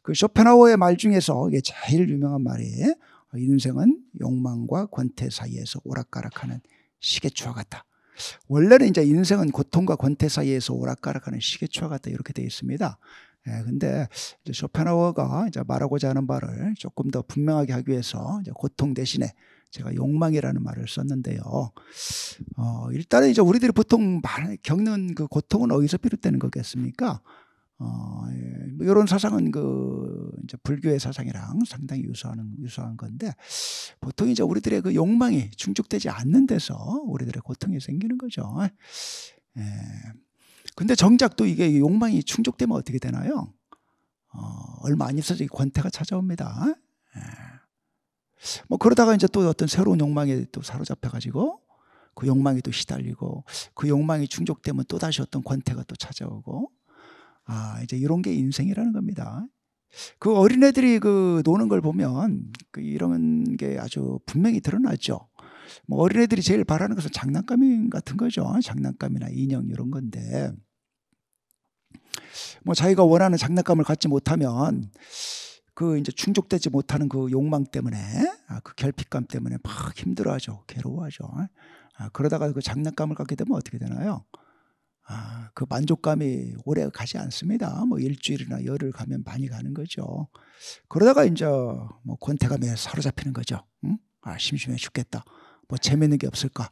그 쇼펜하우어의 말 중에서 이게 제일 유명한 말이 인생은 욕망과 권태 사이에서 오락가락하는 시계추와 같다. 원래는 이제 인생은 고통과 권태 사이에서 오락가락하는 시계추와 같다 이렇게 되어 있습니다. 근데 이제 쇼펜하우어가 이제 말하고자 하는 바를 조금 더 분명하게 하기 위해서 이제 고통 대신에 제가 욕망이라는 말을 썼는데요. 일단은 이제 우리들이 보통 겪는 그 고통은 어디서 비롯되는 거겠습니까? 이런 사상은 그 이제 불교의 사상이랑 상당히 유사한 건데, 보통 이제 우리들의 그 욕망이 충족되지 않는 데서 우리들의 고통이 생기는 거죠. 근데 정작 또 이게 욕망이 충족되면 어떻게 되나요? 얼마 안 있어서 권태가 찾아옵니다. 뭐 그러다가 이제 또 어떤 새로운 욕망에 또 사로잡혀가지고 그 욕망이 또 시달리고, 그 욕망이 충족되면 또 다시 어떤 권태가 또 찾아오고, 이제 이런 게 인생이라는 겁니다. 그 어린애들이 그 노는 걸 보면 그 이런 게 아주 분명히 드러나죠. 뭐 어린애들이 제일 바라는 것은 장난감 같은 거죠. 장난감이나 인형 이런 건데, 뭐 자기가 원하는 장난감을 갖지 못하면 그 이제 충족되지 못하는 그 욕망 때문에, 그 결핍감 때문에 막 힘들어하죠. 괴로워하죠. 그러다가 그 장난감을 갖게 되면 어떻게 되나요? 그 만족감이 오래 가지 않습니다. 뭐 일주일이나 열흘 가면 많이 가는 거죠. 그러다가 이제 뭐 권태감에 사로잡히는 거죠. 심심해 죽겠다. 뭐 재밌는 게 없을까?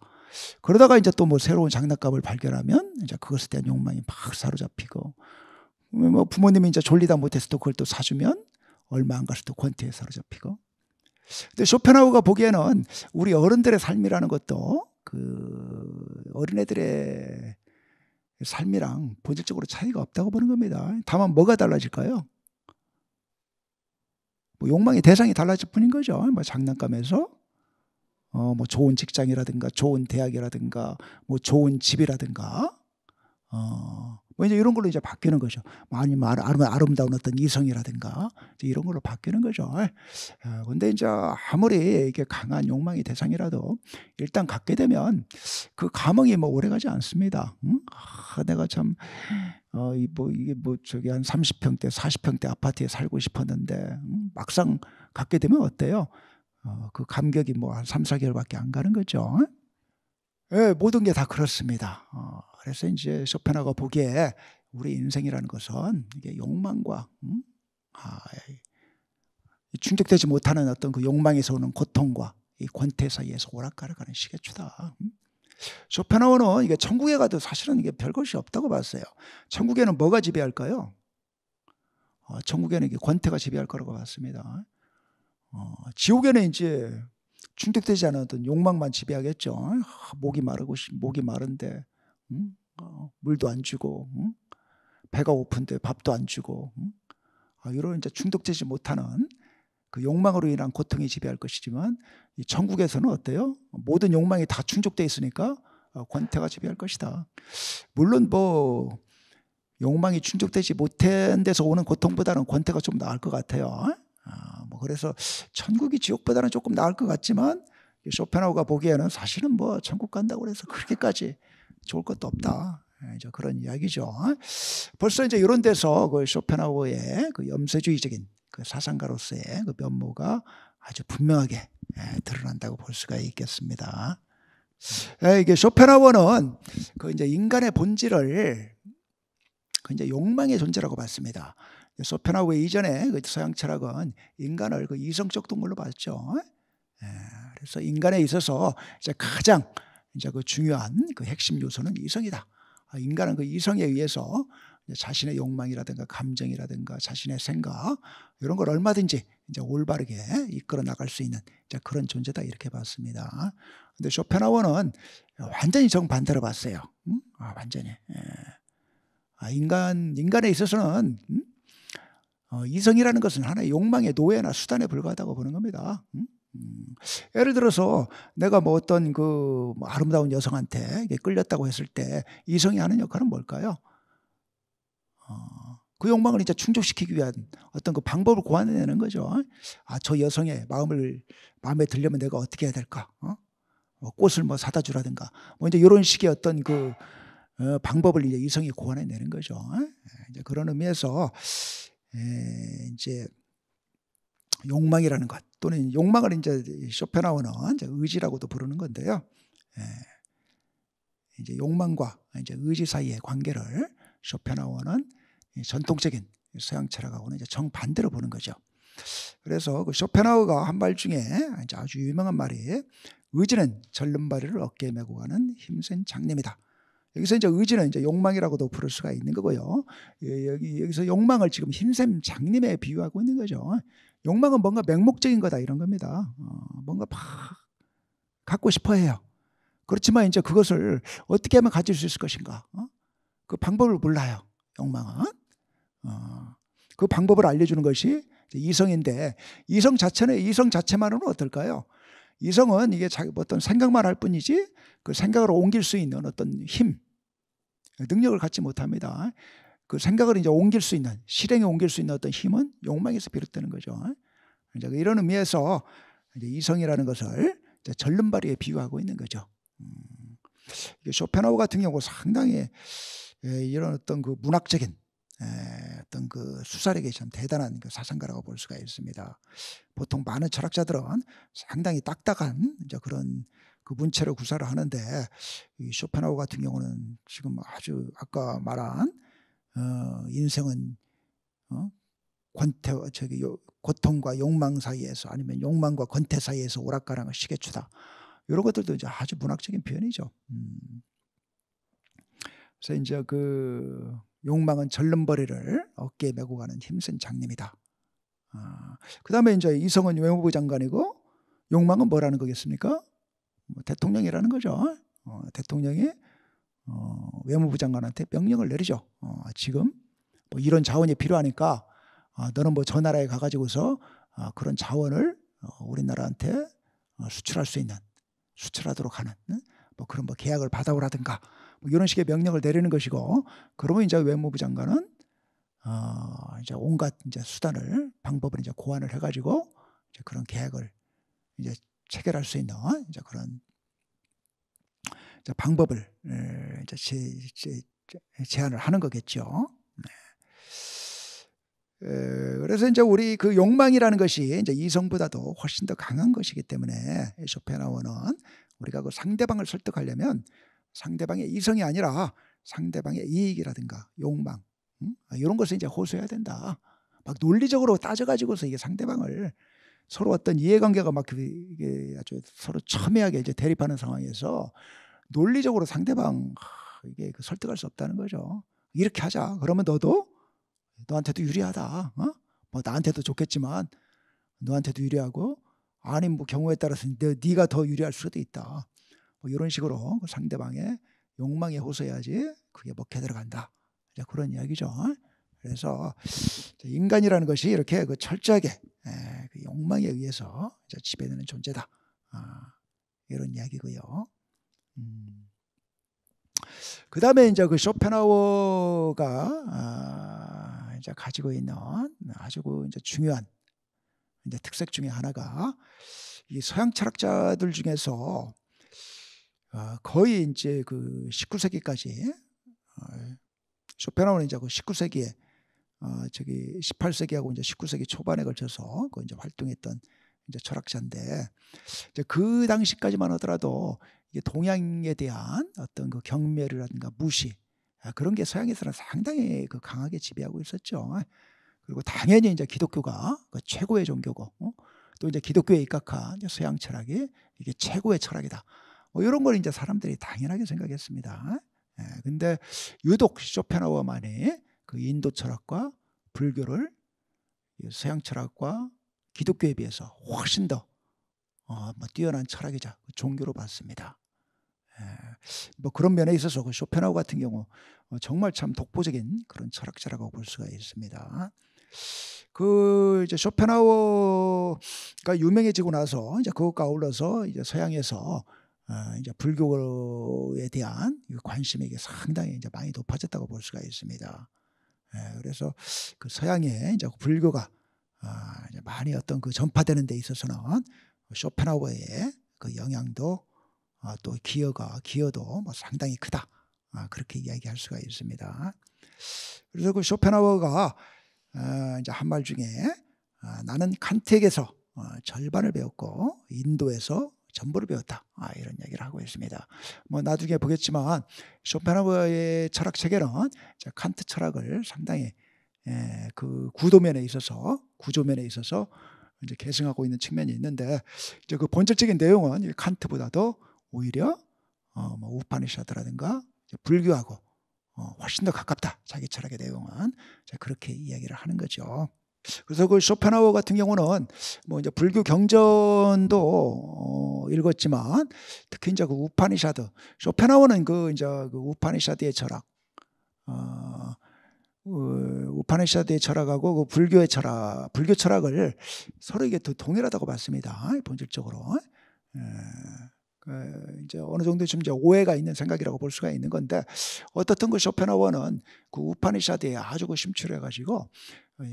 그러다가 이제 또 뭐 새로운 장난감을 발견하면 이제 그것에 대한 욕망이 막 사로잡히고, 뭐 부모님이 이제 졸리다 못해서 또 그걸 또 사주면 얼마 안 가서 또 권태에 사로잡히고. 근데 쇼펜하우어가 보기에는 우리 어른들의 삶이라는 것도 그 어린애들의 삶이랑 본질적으로 차이가 없다고 보는 겁니다. 다만 뭐가 달라질까요? 뭐 욕망의 대상이 달라질 뿐인 거죠. 뭐 장난감에서 뭐 좋은 직장이라든가 좋은 대학이라든가 뭐 좋은 집이라든가 뭐 이제 이런 걸로 이제 바뀌는 거죠. 아니면 아름다운 어떤 이성이라든가 이런 걸로 바뀌는 거죠. 근데 이제 아무리 이게 강한 욕망의 대상이라도 일단 갖게 되면 그 감흥이 뭐 오래가지 않습니다. 내가 참 이게 뭐 저기 한 30평대 40평대 아파트에 살고 싶었는데 막상 갖게 되면 어때요? 그 감격이 뭐 한 3, 4개월밖에 안 가는 거죠. 모든 게 다 그렇습니다. 그래서 이제 쇼펜하우어가 보기에 우리 인생이라는 것은 이게 욕망과 충족되지 못하는 어떤 그 욕망에서 오는 고통과 이 권태 사이에서 오락가락하는 시계추다. 쇼펜하우어는 이게 천국에 가도 사실은 이게 별것이 없다고 봤어요. 천국에는 뭐가 지배할까요? 천국에는 이게 권태가 지배할 거라고 봤습니다. 지옥에는 이제 충족되지 않은 어떤 욕망만 지배하겠죠. 목이 마른데 물도 안 주고, 배가 고픈데 밥도 안 주고, 이런 이제 충족되지 못하는 그 욕망으로 인한 고통이 지배할 것이지만, 이 천국에서는 어때요? 모든 욕망이 다 충족되어 있으니까 권태가 지배할 것이다. 물론 뭐 욕망이 충족되지 못한 데서 오는 고통보다는 권태가 좀 나을 것 같아요. 뭐 그래서 천국이 지옥보다는 조금 나을 것 같지만, 쇼펜하우어가 보기에는 사실은 뭐 천국 간다고 해서 그렇게까지 좋을 것도 없다. 이제 그런 이야기죠. 벌써 이제 이런 데서 그 쇼펜하우어의 그 염세주의적인 그 사상가로서의 그 면모가 아주 분명하게 드러난다고 볼 수가 있겠습니다. 이게 쇼펜하우어는 그 이제 인간의 본질을 그 이제 욕망의 존재라고 봤습니다. 쇼펜하우어 이전에 그 서양 철학은 인간을 그 이성적 동물로 봤죠. 그래서 인간에 있어서 이제 가장 이제 그 중요한 그 핵심 요소는 이성이다. 인간은 그 이성에 의해서 자신의 욕망이라든가 감정이라든가 자신의 생각 이런 걸 얼마든지 이제 올바르게 이끌어 나갈 수 있는 이제 그런 존재다 이렇게 봤습니다. 근데 쇼펜하우어는 완전히 정반대로 봤어요. 완전히. 인간에 있어서는 이성이라는 것은 하나의 욕망의 노예나 수단에 불과하다고 보는 겁니다. 예를 들어서 내가 뭐 어떤 그 아름다운 여성한테 끌렸다고 했을 때 이성이 하는 역할은 뭘까요? 그 욕망을 이제 충족시키기 위한 어떤 그 방법을 고안해내는 거죠. 저 여성의 마음에 들려면 내가 어떻게 해야 될까? 꽃을 뭐 사다 주라든가 뭐 이제 이런 식의 어떤 그 방법을 이제 이성이 고안해내는 거죠. 이제 그런 의미에서 이제 욕망이라는 것, 또는 욕망을 이제 쇼펜하우어는 이제 의지라고도 부르는 건데요. 이제 욕망과 이제 의지 사이의 관계를 쇼펜하우어는 전통적인 서양 철학하고는 이제 정반대로 보는 거죠. 그래서 그 쇼펜하우어가 한 말 중에 이제 아주 유명한 말이, 의지는 절름발이를 어깨에 메고 가는 힘센 장님이다. 여기서 이제 의지는 이제 욕망이라고도 부를 수가 있는 거고요. 여기서 욕망을 지금 힘센 장님에 비유하고 있는 거죠. 욕망은 뭔가 맹목적인 거다, 이런 겁니다. 뭔가 막 갖고 싶어 해요. 그렇지만 이제 그것을 어떻게 하면 가질 수 있을 것인가? 그 방법을 몰라요. 욕망은. 그 방법을 알려주는 것이 이성인데, 이성 자체만으로는 어떨까요? 이성은 이게 자기 어떤 생각만 할 뿐이지 그 생각을 옮길 수 있는 어떤 힘, 능력을 갖지 못합니다. 그 생각을 이제 옮길 수 있는, 실행에 옮길 수 있는 어떤 힘은 욕망에서 비롯되는 거죠. 이제 이런 의미에서 이제 이성이라는 것을 이제 절름발이에 비유하고 있는 거죠. 쇼펜하우어 같은 경우 상당히 이런 어떤 그 문학적인 어떤 그 수사력이 참 대단한 그 사상가라고 볼 수가 있습니다. 보통 많은 철학자들은 상당히 딱딱한 이제 그런 그 문체로 구사를 하는데, 이 쇼펜하우어 같은 경우는 지금 아주 아까 말한 인생은 고통과 욕망 사이에서, 아니면 욕망과 권태 사이에서 오락가락한 시계추다, 이런 것들도 이제 아주 문학적인 표현이죠. 그래서 이제 그 욕망은 절름벌이를 어깨에 메고 가는 힘센 장님이다. 그 다음에 이제 이성은 외무부 장관이고, 욕망은 뭐라는 거겠습니까? 대통령이라는 거죠. 대통령이 외무부 장관한테 명령을 내리죠. 지금 뭐 이런 자원이 필요하니까 너는 뭐 저 나라에 가가지고서 그런 자원을 우리나라한테 수출할 수 있는, 수출하도록 하는 뭐 그런 뭐 계약을 받아오라든가, 뭐 이런 식의 명령을 내리는 것이고, 그러면 이제 외무부 장관은 이제 온갖 이제 수단을, 방법을 이제 고안을 해가지고 이제 그런 계약을 이제 체결할 수 있는 이제 그런 이제 방법을 이제 제안을 하는 거겠죠. 그래서 이제 우리 그 욕망이라는 것이 이제 이성보다도 훨씬 더 강한 것이기 때문에, 쇼펜하우어는 우리가 그 상대방을 설득하려면 상대방의 이성이 아니라 상대방의 이익이라든가 욕망, 이런 것을 이제 호소해야 된다. 막 논리적으로 따져가지고서 이게 상대방을, 서로 어떤 이해관계가 막 이게 아주 서로 첨예하게 이제 대립하는 상황에서 논리적으로 상대방 이게 설득할 수 없다는 거죠. 이렇게 하자. 그러면 너한테도 유리하다. 뭐 나한테도 좋겠지만 너한테도 유리하고, 아니 뭐 경우에 따라서 네가 더 유리할 수도 있다. 뭐 이런 식으로 상대방의 욕망에 호소해야지 그게 먹혀 들어간다. 이제 그런 이야기죠. 그래서 인간이라는 것이 이렇게 그 철저하게 그 욕망에 의해서 지배되는 존재다. 이런 이야기고요. 그 다음에 이제 그 쇼펜하우어가 이제 가지고 있는 아주 그 이제 중요한 이제 특색 중에 하나가, 이 서양 철학자들 중에서 거의 이제 그 19세기까지, 쇼펜하우어는 이제 그 19세기에 18세기하고 이제 19세기 초반에 걸쳐서 그 이제 활동했던 이제 철학자인데, 이제 그 당시까지만 하더라도 이게 동양에 대한 어떤 그 경멸이라든가 무시, 그런 게 서양에서는 상당히 그 강하게 지배하고 있었죠. 그리고 당연히 이제 기독교가 그 최고의 종교고, 또 이제 기독교에 입각한 이제 서양 철학이 이게 최고의 철학이다. 뭐 이런 걸 이제 사람들이 당연하게 생각했습니다. 근데 유독 쇼펜하우어만이 그 인도 철학과 불교를 서양 철학과 기독교에 비해서 훨씬 더 뛰어난 철학이자 종교로 봤습니다. 뭐 그런 면에 있어서 그 쇼펜하우어 같은 경우 정말 참 독보적인 그런 철학자라고 볼 수가 있습니다. 그 이제 쇼펜하우어가 유명해지고 나서 이제 그것과 아울러서 이제 서양에서 이제 불교에 대한 관심이 이게 상당히 이제 많이 높아졌다고 볼 수가 있습니다. 그래서 그 서양에 이제 불교가 이제 많이 어떤 그 전파되는 데 있어서는 쇼펜하우어의 그 영향도 또 기여도 뭐 상당히 크다. 그렇게 이야기할 수가 있습니다. 그래서 그 쇼펜하우어가 이제 한 말 중에 나는 칸트에게서 절반을 배웠고 인도에서 전부를 배웠다. 이런 얘기를 하고 있습니다. 뭐 나중에 보겠지만 쇼펜하우어의 철학 체계는 칸트 철학을 상당히 그 구조면에 있어서 이제 계승하고 있는 측면이 있는데, 이제 그 본질적인 내용은 칸트보다도 오히려 뭐 우파니샤드라든가 불교하고 훨씬 더 가깝다. 자기 철학의 내용은 그렇게 이야기를 하는 거죠. 그래서 그 쇼펜하우어 같은 경우는 뭐 이제 불교 경전도 읽었지만 특히 이제 그 우파니샤드, 쇼펜하우어는 그 이제 그 우파니샤드의 철학, 우파니샤드의 철학하고 그 불교 철학을 서로 이게 더 동일하다고 봤습니다. 본질적으로. 이제 어느 정도 좀 이제 오해가 있는 생각이라고 볼 수가 있는 건데, 어떻든 그 쇼펜하우어는 그 우파니샤드에 아주 그 심취해가지고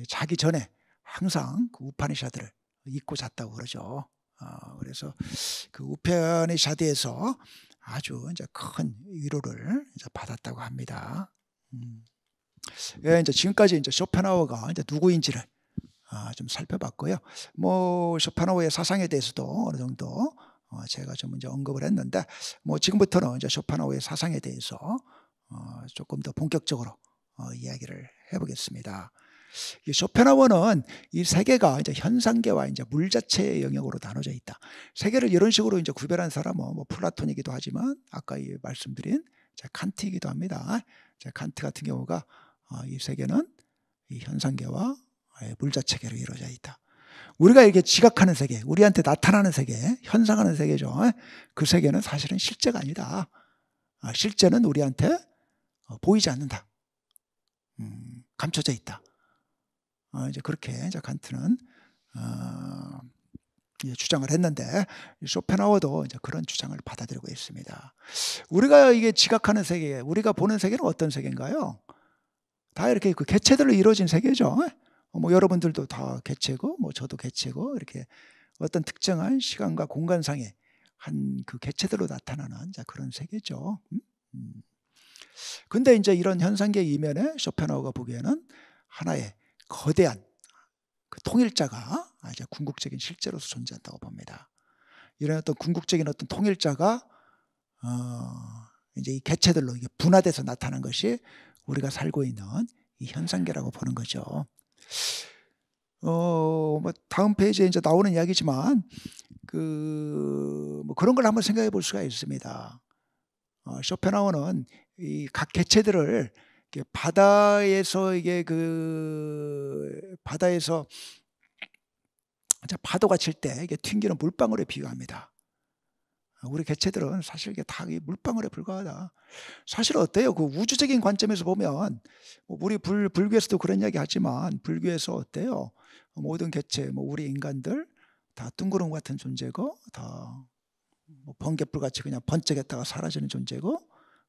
자기 전에 항상 그 우파니샤드를 읽고 잤다고 그러죠. 그래서 그 우파니샤드에서 아주 이제 큰 위로를 이제 받았다고 합니다. 이제 지금까지 이제 쇼펜하우어가 이제 누구인지를 좀 살펴봤고요. 뭐 쇼펜하우어의 사상에 대해서도 어느 정도 제가 좀 이제 언급을 했는데, 뭐 지금부터는 이제 쇼펜하우어의 사상에 대해서 조금 더 본격적으로 이야기를 해보겠습니다. 이 쇼펜하우어는 이 세계가 이제 현상계와 이제 물 자체의 영역으로 나눠져 있다. 세계를 이런 식으로 이제 구별한 사람은 뭐 플라톤이기도 하지만 아까 말씀드린 칸트이기도 합니다. 칸트 같은 경우가 이 세계는 이 현상계와 물 자체계로 이루어져 있다. 우리가 이렇게 지각하는 세계, 우리한테 나타나는 세계, 현상하는 세계죠. 그 세계는 사실은 실제가 아니다. 실제는 우리한테 보이지 않는다. 감춰져 있다. 이제 그렇게 이제 칸트는 주장을 했는데, 쇼펜하우어도 이제 그런 주장을 받아들이고 있습니다. 우리가 이게 지각하는 세계, 우리가 보는 세계는 어떤 세계인가요? 다 이렇게 그 개체들로 이루어진 세계죠. 뭐 여러분들도 다 개체고, 뭐 저도 개체고, 이렇게 어떤 특정한 시간과 공간상의 한 그 개체들로 나타나는 그런 세계죠. 근데 이제 이런 현상계 이면에 쇼펜하우어가 보기에는 하나의 거대한 그 통일자가 이제 궁극적인 실제로서 존재한다고 봅니다. 이런 어떤 궁극적인 어떤 통일자가 이제 이 개체들로 이게 분화돼서 나타난 것이 우리가 살고 있는 이 현상계라고 보는 거죠. 뭐 다음 페이지에 이제 나오는 이야기지만 뭐 그런 걸 한번 생각해 볼 수가 있습니다. 쇼펜하우어는 이 각 개체들을 바다에서 바다에서 파도가 칠 때 이게 튕기는 물방울에 비유합니다. 우리 개체들은 사실 이게 다 물방울에 불과하다. 사실 어때요? 그 우주적인 관점에서 보면 우리 불교에서도 그런 이야기 하지만, 불교에서 어때요? 모든 개체, 뭐 우리 인간들 다 둥그런 같은 존재고, 다 뭐 번갯불 같이 그냥 번쩍했다가 사라지는 존재고,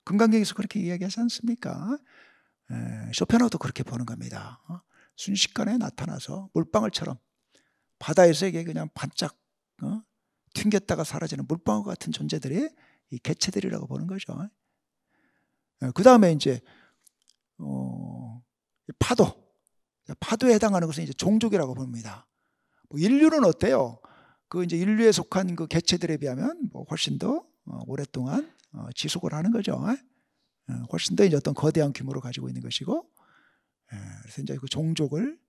금강경에서 그렇게 이야기하지 않습니까? 쇼펜하우어도 그렇게 보는 겁니다. 순식간에 나타나서 물방울처럼 바다에서 이게 그냥 반짝 튕겼다가 사라지는 물방울 같은 존재들이 이 개체들이라고 보는 거죠. 그 다음에 이제 파도에 해당하는 것은 이제 종족이라고 봅니다. 뭐 인류는 어때요? 그 이제 인류에 속한 그 개체들에 비하면 뭐 훨씬 더 오랫동안 지속을 하는 거죠. 훨씬 더 이제 어떤 거대한 규모를 가지고 있는 것이고, 그래서 이제 그 종족을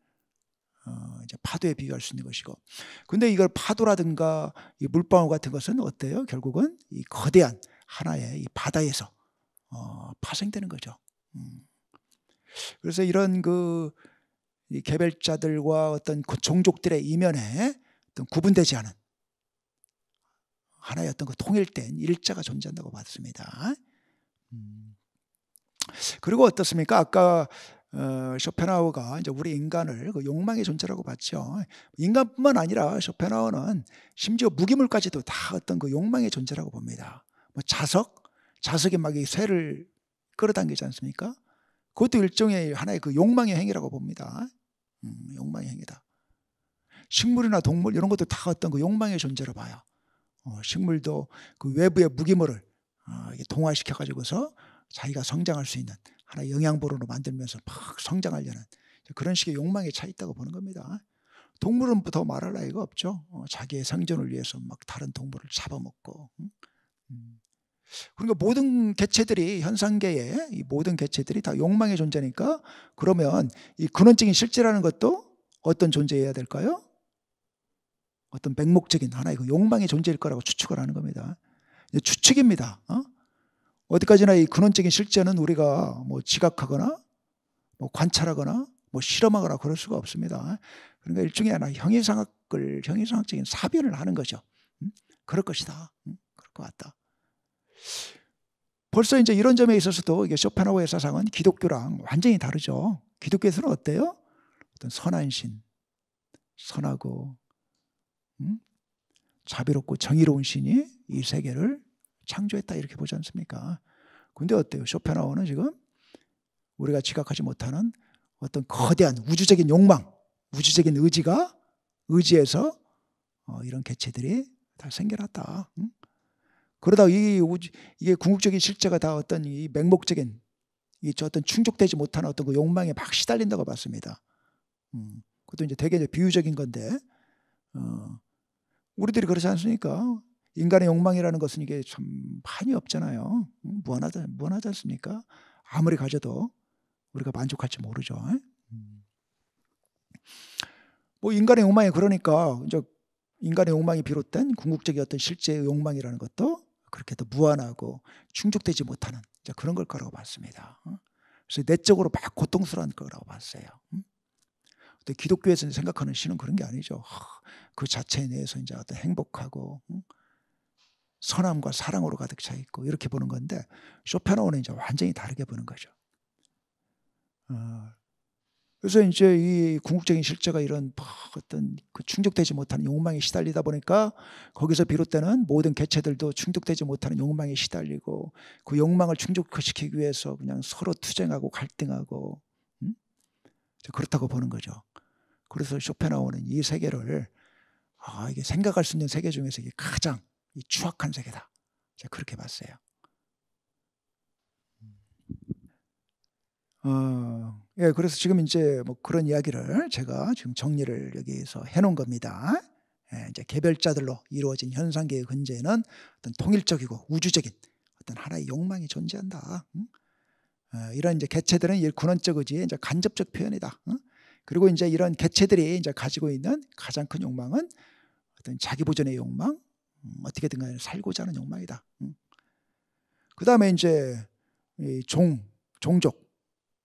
이제 파도에 비교할 수 있는 것이고, 근데 이걸 파도라든가 이 물방울 같은 것은 어때요? 결국은 이 거대한 하나의 이 바다에서 파생되는 거죠. 그래서 이런 이 개별자들과 어떤 그 종족들의 이면에 어떤 구분되지 않은 하나의 어떤 그 통일된 일자가 존재한다고 봤습니다. 그리고 어떻습니까? 아까 쇼펜하우어가 이제 우리 인간을 그 욕망의 존재라고 봤죠. 인간뿐만 아니라 쇼펜하우어는 심지어 무기물까지도 다 어떤 그 욕망의 존재라고 봅니다. 뭐 자석이 막 이 쇠를 끌어당기지 않습니까? 그것도 일종의 하나의 그 욕망의 행위라고 봅니다. 욕망의 행위다. 식물이나 동물 이런 것도 다 어떤 그 욕망의 존재로 봐요. 식물도 그 외부의 무기물을 동화시켜 가지고서 자기가 성장할 수 있는 하나의 영양분으로 만들면서 막 성장하려는 그런 식의 욕망에 차 있다고 보는 겁니다. 동물은 더 말할 나위가 없죠. 자기의 생존을 위해서 막 다른 동물을 잡아먹고. 그러니까 모든 개체들이, 현상계의 이 모든 개체들이 다 욕망의 존재니까, 그러면 이 근원적인 실제라는 것도 어떤 존재여야 될까요? 어떤 맹목적인 하나의 그 욕망의 존재일 거라고 추측을 하는 겁니다. 추측입니다. 어디까지나 이 근원적인 실제는 우리가 뭐 지각하거나 뭐 관찰하거나 뭐 실험하거나 그럴 수가 없습니다. 그러니까 일종의 하나 형이상학적인 사변을 하는 거죠. 그럴 것이다. 그럴 것 같다. 벌써 이제 이런 점에 있어서도 이게 쇼펜하우어의 사상은 기독교랑 완전히 다르죠. 기독교에서는 어때요? 어떤 선한 신, 선하고 자비롭고 정의로운 신이 이 세계를 창조했다 이렇게 보지 않습니까? 근데 어때요? 쇼펜하우어는 지금 우리가 지각하지 못하는 어떤 거대한 우주적인 욕망, 우주적인 의지에서 이런 개체들이 다 생겨났다. 그러다 이게 궁극적인 실제가 다 어떤 이 맹목적인 어떤 충족되지 못하는 어떤 그 욕망에 막 시달린다고 봤습니다. 그것도 이제 되게 이제 비유적인 건데, 우리들이 그렇지 않습니까? 인간의 욕망이라는 것은 이게 참 한이 없잖아요. 무한하지 않습니까? 아무리 가져도 우리가 만족할지 모르죠. 뭐 인간의 욕망이 그러니까 이제 인간의 욕망이 비롯된 궁극적인 어떤 실제의 욕망이라는 것도 그렇게 또 무한하고 충족되지 못하는 그런 걸 거라고 봤습니다. 그래서 내적으로 막 고통스러운 거라고 봤어요. 근데 기독교에서 생각하는 신은 그런 게 아니죠. 그 자체 내에서 이제 어떤 행복하고 선함과 사랑으로 가득 차 있고 이렇게 보는 건데, 쇼펜하우어는 이제 완전히 다르게 보는 거죠. 그래서 이제 이 궁극적인 실제가 이런 어떤 그 충족되지 못하는 욕망에 시달리다 보니까 거기서 비롯되는 모든 개체들도 충족되지 못하는 욕망에 시달리고, 그 욕망을 충족시키기 위해서 그냥 서로 투쟁하고 갈등하고, 그렇다고 보는 거죠. 그래서 쇼펜하우어는 이 세계를 이게 생각할 수 있는 세계 중에서 이게 가장 추악한 세계다, 제가 그렇게 봤어요. 예, 그래서 지금 이제 뭐 그런 이야기를 제가 지금 정리를 여기서 해놓은 겁니다. 예, 이제 개별자들로 이루어진 현상계의 근저에는 어떤 통일적이고 우주적인 어떤 하나의 욕망이 존재한다. 이런 이제 개체들은 이 근원적 의지의 이제 간접적 표현이다. 그리고 이제 이런 개체들이 이제 가지고 있는 가장 큰 욕망은 어떤 자기 보존의 욕망, 어떻게든 간에 살고자 하는 욕망이다. 그 다음에 이제 이 종족,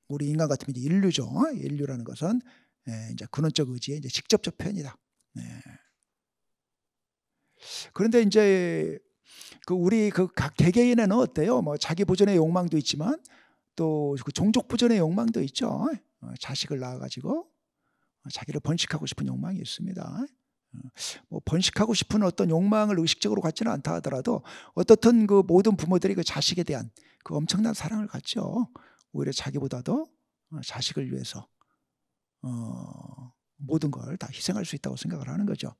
우리 인간 같으면 이제 인류죠. 인류라는 것은 이제 근원적 의지의 이제 직접적 표현이다. 그런데 이제 우리 각 개개인에는 어때요? 뭐 자기 보존의 욕망도 있지만 또 그 종족 보존의 욕망도 있죠. 자식을 낳아가지고 자기를 번식하고 싶은 욕망이 있습니다. 뭐 번식하고 싶은 어떤 욕망을 의식적으로 갖지는 않다 하더라도 어떻든 그 모든 부모들이 그 자식에 대한 그 엄청난 사랑을 갖죠. 오히려 자기보다도 자식을 위해서 모든 걸 다 희생할 수 있다고 생각을 하는 거죠.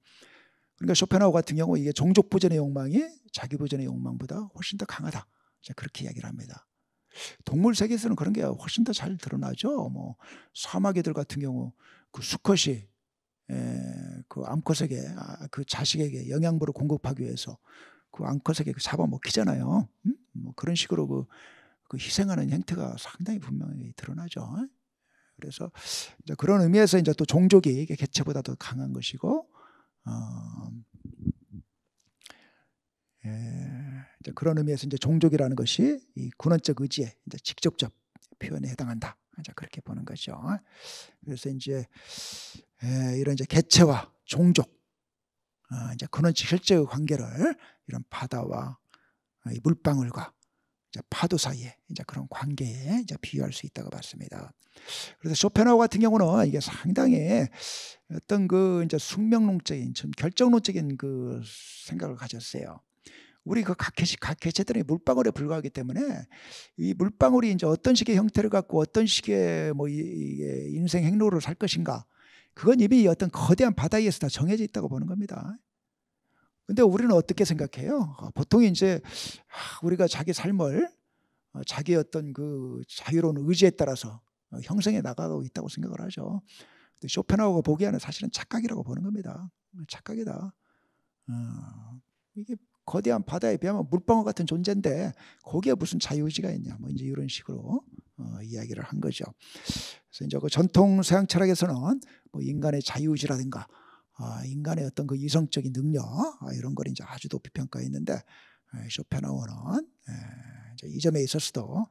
그러니까 쇼펜하우어 같은 경우 이게 종족 보존의 욕망이 자기 보존의 욕망보다 훨씬 더 강하다, 그렇게 이야기를 합니다. 동물 세계에서는 그런 게 훨씬 더 잘 드러나죠. 뭐 사마귀들 같은 경우 그 수컷이 그 암컷에게 그 자식에게 영양분을 공급하기 위해서 그 암컷에게 잡아먹히잖아요. 뭐 그런 식으로 그 희생하는 행태가 상당히 분명히 드러나죠. 그래서 이제 그런 의미에서 이제 또 종족이 개체보다 더 강한 것이고, 이제 그런 의미에서 이제 종족이라는 것이 이 근원적 의지의 이제 직접적 표현에 해당한다, 이제 그렇게 보는 거죠. 그래서 이제 이런 이제 개체와 종족, 이제 근원적 실제의 관계를 이런 바다와 이 물방울과 이제 파도 사이에 이제 그런 관계에 이제 비유할 수 있다고 봤습니다. 그래서 쇼펜하우어 같은 경우는 이게 상당히 어떤 그 이제 숙명론적인, 좀 결정론적인 그 생각을 가졌어요. 우리 그 각 개체들이 물방울에 불과하기 때문에 이 물방울이 이제 어떤 식의 형태를 갖고 어떤 식의 뭐 이게 인생 행로를 살 것인가, 그건 이미 어떤 거대한 바다 위에서 다 정해져 있다고 보는 겁니다. 근데 우리는 어떻게 생각해요? 보통 이제 우리가 자기 삶을 자기 어떤 그 자유로운 의지에 따라서 형성해 나가고 있다고 생각을 하죠. 근데 쇼펜하우어가 보기에는 사실은 착각이라고 보는 겁니다. 착각이다. 이게 거대한 바다에 비하면 물방울 같은 존재인데 거기에 무슨 자유의지가 있냐, 뭐 이제 이런 식으로 이야기를 한 거죠. 그래서 이제 그 전통 서양 철학에서는 뭐 인간의 자유의지라든가 인간의 어떤 그 이성적인 능력 이런 걸 이제 아주 높이 평가했는데 쇼펜하우어는 이제 이 점에 있어서도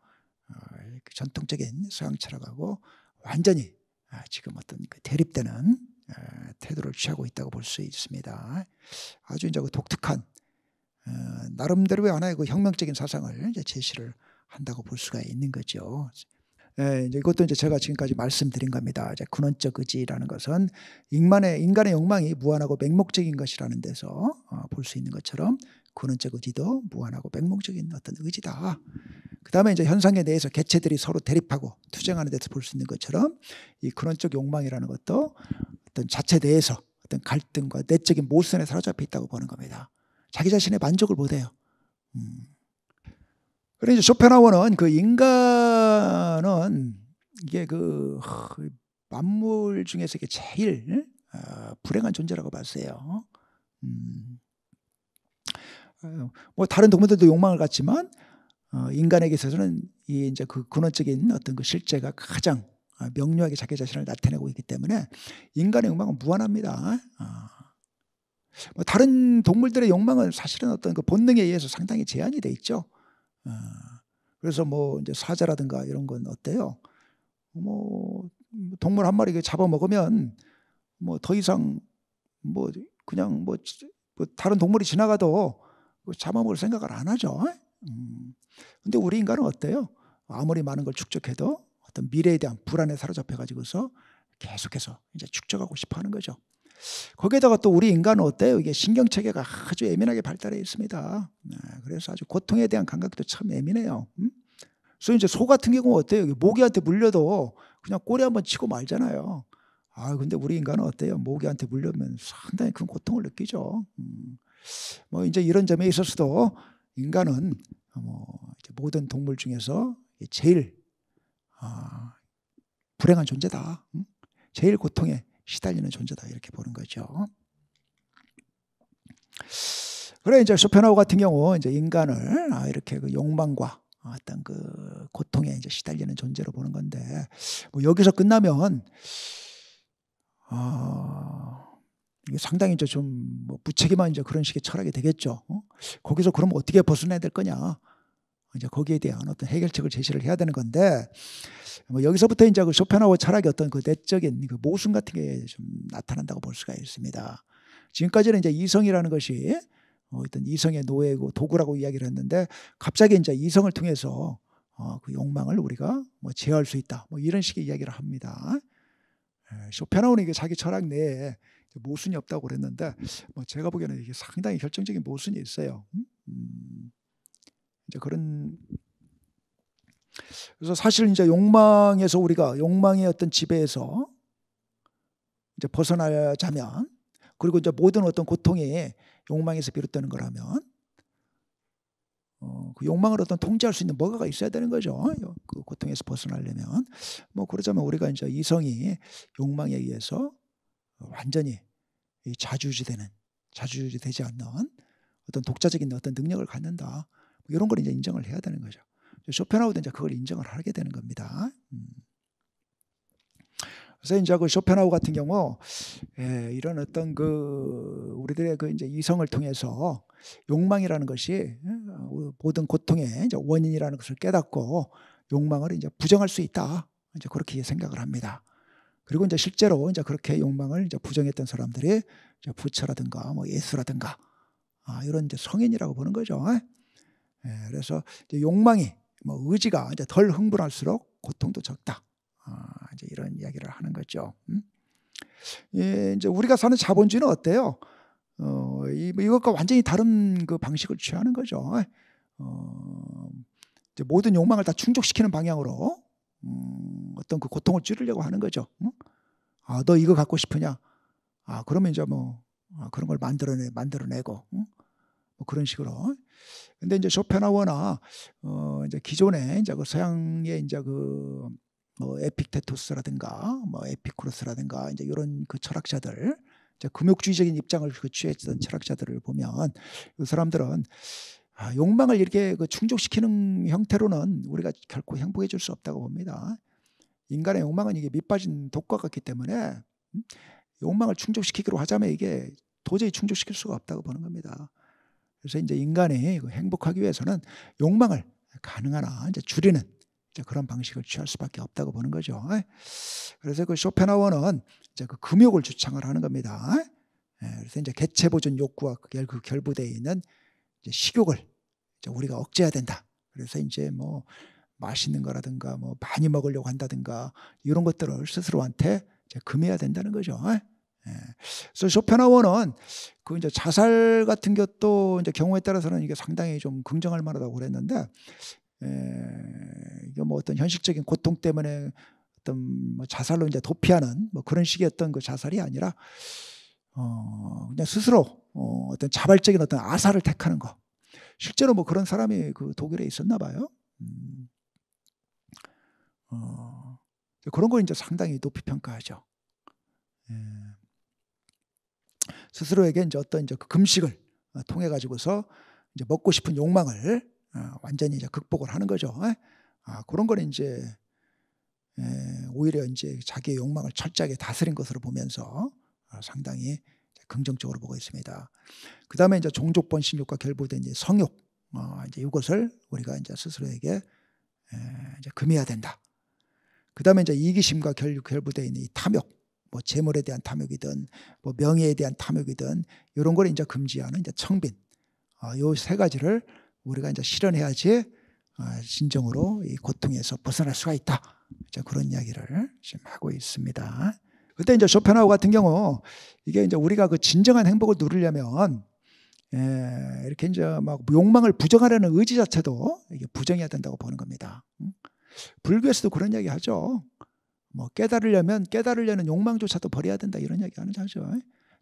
전통적인 서양 철학하고 완전히 지금 어떤 그 대립되는 태도를 취하고 있다고 볼 수 있습니다. 아주 이제 그 독특한 나름대로의 하나의 그 혁명적인 사상을 이제 제시를 한다고 볼 수가 있는 거죠. 이제 이것도 이제 제가 지금까지 말씀드린 겁니다. 이제 근원적 의지라는 것은 인간의 욕망이 무한하고 맹목적인 것이라는 데서 볼 수 있는 것처럼 근원적 의지도 무한하고 맹목적인 어떤 의지다. 그 다음에 이제 현상에 대해서 개체들이 서로 대립하고 투쟁하는 데서 볼 수 있는 것처럼 이 근원적 욕망이라는 것도 어떤 자체 내에서 어떤 갈등과 내적인 모순에 사로잡혀 있다고 보는 겁니다. 자기 자신의 만족을 못해요. 그래서 이제 쇼펜하우어는 그 인간은 이게 그 만물 중에서 이게 제일 불행한 존재라고 봤어요. 뭐 다른 동물들도 욕망을 갖지만 인간에게 있어서는 이 이제 그 근원적인 어떤 그 실제가 가장 명료하게 자기 자신을 나타내고 있기 때문에 인간의 욕망은 무한합니다. 뭐 다른 동물들의 욕망은 사실은 어떤 그 본능에 의해서 상당히 제한이 돼 있죠. 그래서 뭐 이제 사자라든가 이런 건 어때요? 뭐 동물 한 마리 잡아먹으면 뭐 더 이상 뭐 그냥 뭐 다른 동물이 지나가도 잡아먹을 생각을 안 하죠. 근데 우리 인간은 어때요? 아무리 많은 걸 축적해도 어떤 미래에 대한 불안에 사로잡혀 가지고서 계속해서 이제 축적하고 싶어 하는 거죠. 거기에다가 또 우리 인간은 어때요? 이게 신경체계가 아주 예민하게 발달해 있습니다. 그래서 아주 고통에 대한 감각도 참 예민해요. 그래서 이제 소 같은 경우는 어때요? 모기한테 물려도 그냥 꼬리 한번 치고 말잖아요. 근데 우리 인간은 어때요? 모기한테 물려면 상당히 큰 고통을 느끼죠. 뭐 이제 이런 점에 있어서도 인간은 모든 동물 중에서 제일 불행한 존재다. 제일 고통에 시달리는 존재다. 이렇게 보는 거죠. 그래 이제 쇼펜하우어 같은 경우 이제 인간을 이렇게 그 욕망과 어떤 그 고통에 이제 시달리는 존재로 보는 건데 뭐 여기서 끝나면 이게 상당히 이제 좀 뭐 무책임한 이제 그런 식의 철학이 되겠죠. 거기서 그럼 어떻게 벗어나야 될 거냐? 이제 거기에 대한 어떤 해결책을 제시를 해야 되는 건데 뭐 여기서부터 이제 그 쇼펜하우어 철학의 어떤 그 내적인 그 모순 같은 게 좀 나타난다고 볼 수가 있습니다. 지금까지는 이제 이성이라는 것이 어떤 이성의 노예고 도구라고 이야기를 했는데 갑자기 이제 이성을 통해서 그 욕망을 우리가 뭐 제어할 수 있다. 뭐 이런 식의 이야기를 합니다. 쇼펜하우어는 이게 자기 철학 내에 모순이 없다고 그랬는데 뭐 제가 보기에는 이게 상당히 결정적인 모순이 있어요. 이제 그래서 사실 이제 욕망에서 우리가 욕망의 어떤 지배에서 이제 벗어나자면 그리고 이제 모든 어떤 고통이 욕망에서 비롯되는 거라면 그 욕망을 어떤 통제할 수 있는 뭐가가 있어야 되는 거죠. 그 고통에서 벗어나려면 뭐 그러자면 우리가 이제 이성이 욕망에 의해서 완전히 자주유지되지 않는 어떤 독자적인 어떤 능력을 갖는다. 이런 걸 이제 인정을 해야 되는 거죠. 쇼펜하우어도 이제 그걸 인정을 하게 되는 겁니다. 그래서 이제 그 쇼펜하우어 같은 경우 이런 어떤 그 우리들의 그 이제 이성을 통해서 욕망이라는 것이 모든 고통의 이제 원인이라는 것을 깨닫고 욕망을 이제 부정할 수 있다. 이제 그렇게 생각을 합니다. 그리고 이제 실제로 이제 그렇게 욕망을 이제 부정했던 사람들이 이제 부처라든가 뭐 예수라든가 이런 이제 성인이라고 보는 거죠. 그래서 이제 욕망이 뭐 의지가 이제 덜 흥분할수록 고통도 적다. 이제 이런 이야기를 하는 거죠. 이제 우리가 사는 자본주의는 어때요? 이것과 완전히 다른 그 방식을 취하는 거죠. 이제 모든 욕망을 다 충족시키는 방향으로 어떤 그 고통을 줄이려고 하는 거죠. 너 이거 갖고 싶으냐? 그러면 이제 뭐 그런 걸 만들어내고 뭐 그런 식으로. 근데 이제 쇼펜하우어나 이제 기존의 이제 그 서양의 이제 그 뭐 에픽테토스라든가 뭐 에피쿠로스라든가 이제 이런 그 철학자들, 이제 금욕주의적인 입장을 취했던 철학자들을 보면 이 사람들은 욕망을 이렇게 그 충족시키는 형태로는 우리가 결코 행복해 줄 수 없다고 봅니다. 인간의 욕망은 이게 밑빠진 독과 같기 때문에 욕망을 충족시키기로 하자면 이게 도저히 충족시킬 수가 없다고 보는 겁니다. 그래서 이제 인간이 행복하기 위해서는 욕망을 가능한 한 이제 줄이는 이제 그런 방식을 취할 수밖에 없다고 보는 거죠. 그래서 그 쇼펜하우어는 이제 그 금욕을 주창을 하는 겁니다. 그래서 이제 개체 보존 욕구와 그 결부되어 있는 이제 식욕을 이제 우리가 억제해야 된다. 그래서 이제 뭐 맛있는 거라든가 뭐 많이 먹으려고 한다든가 이런 것들을 스스로한테 이제 금해야 된다는 거죠. 그래서 쇼펜하우어는 그 이제 자살 같은 것도 이제 경우에 따라서는 이게 상당히 좀 긍정할 만하다고 그랬는데, 이게 뭐 어떤 현실적인 고통 때문에 어떤 뭐 자살로 이제 도피하는 뭐 그런 식의 어떤 그 자살이 아니라 그냥 스스로 어떤 자발적인 어떤 아사를 택하는 거. 실제로 뭐 그런 사람이 그 독일에 있었나 봐요. 그런 걸 이제 상당히 높이 평가하죠. 스스로에게 이제 어떤 이제 그 금식을 통해 가지고서 이제 먹고 싶은 욕망을 완전히 이제 극복을 하는 거죠. 그런 거는 이제 오히려 이제 자기의 욕망을 철저하게 다스린 것으로 보면서 상당히 긍정적으로 보고 있습니다. 그 다음에 이제 종족 번식욕과 결부된 이제 성욕, 이제 이것을 우리가 이제 스스로에게 이제 금해야 된다. 그 다음에 이제 이기심과 결부되어 있는 이 탐욕, 뭐 재물에 대한 탐욕이든 뭐 명예에 대한 탐욕이든 이런 걸 이제 금지하는 이제 청빈, 요 세 가지를 우리가 이제 실현해야지 진정으로 이 고통에서 벗어날 수가 있다. 이제 그런 이야기를 지금 하고 있습니다. 그때 이제 쇼펜하우어 같은 경우 이게 이제 우리가 그 진정한 행복을 누리려면 이렇게 이제 막 욕망을 부정하려는 의지 자체도 이게 부정해야 된다고 보는 겁니다. 불교에서도 그런 이야기 하죠. 뭐 깨달으려는 욕망조차도 버려야 된다 이런 이야기 하죠.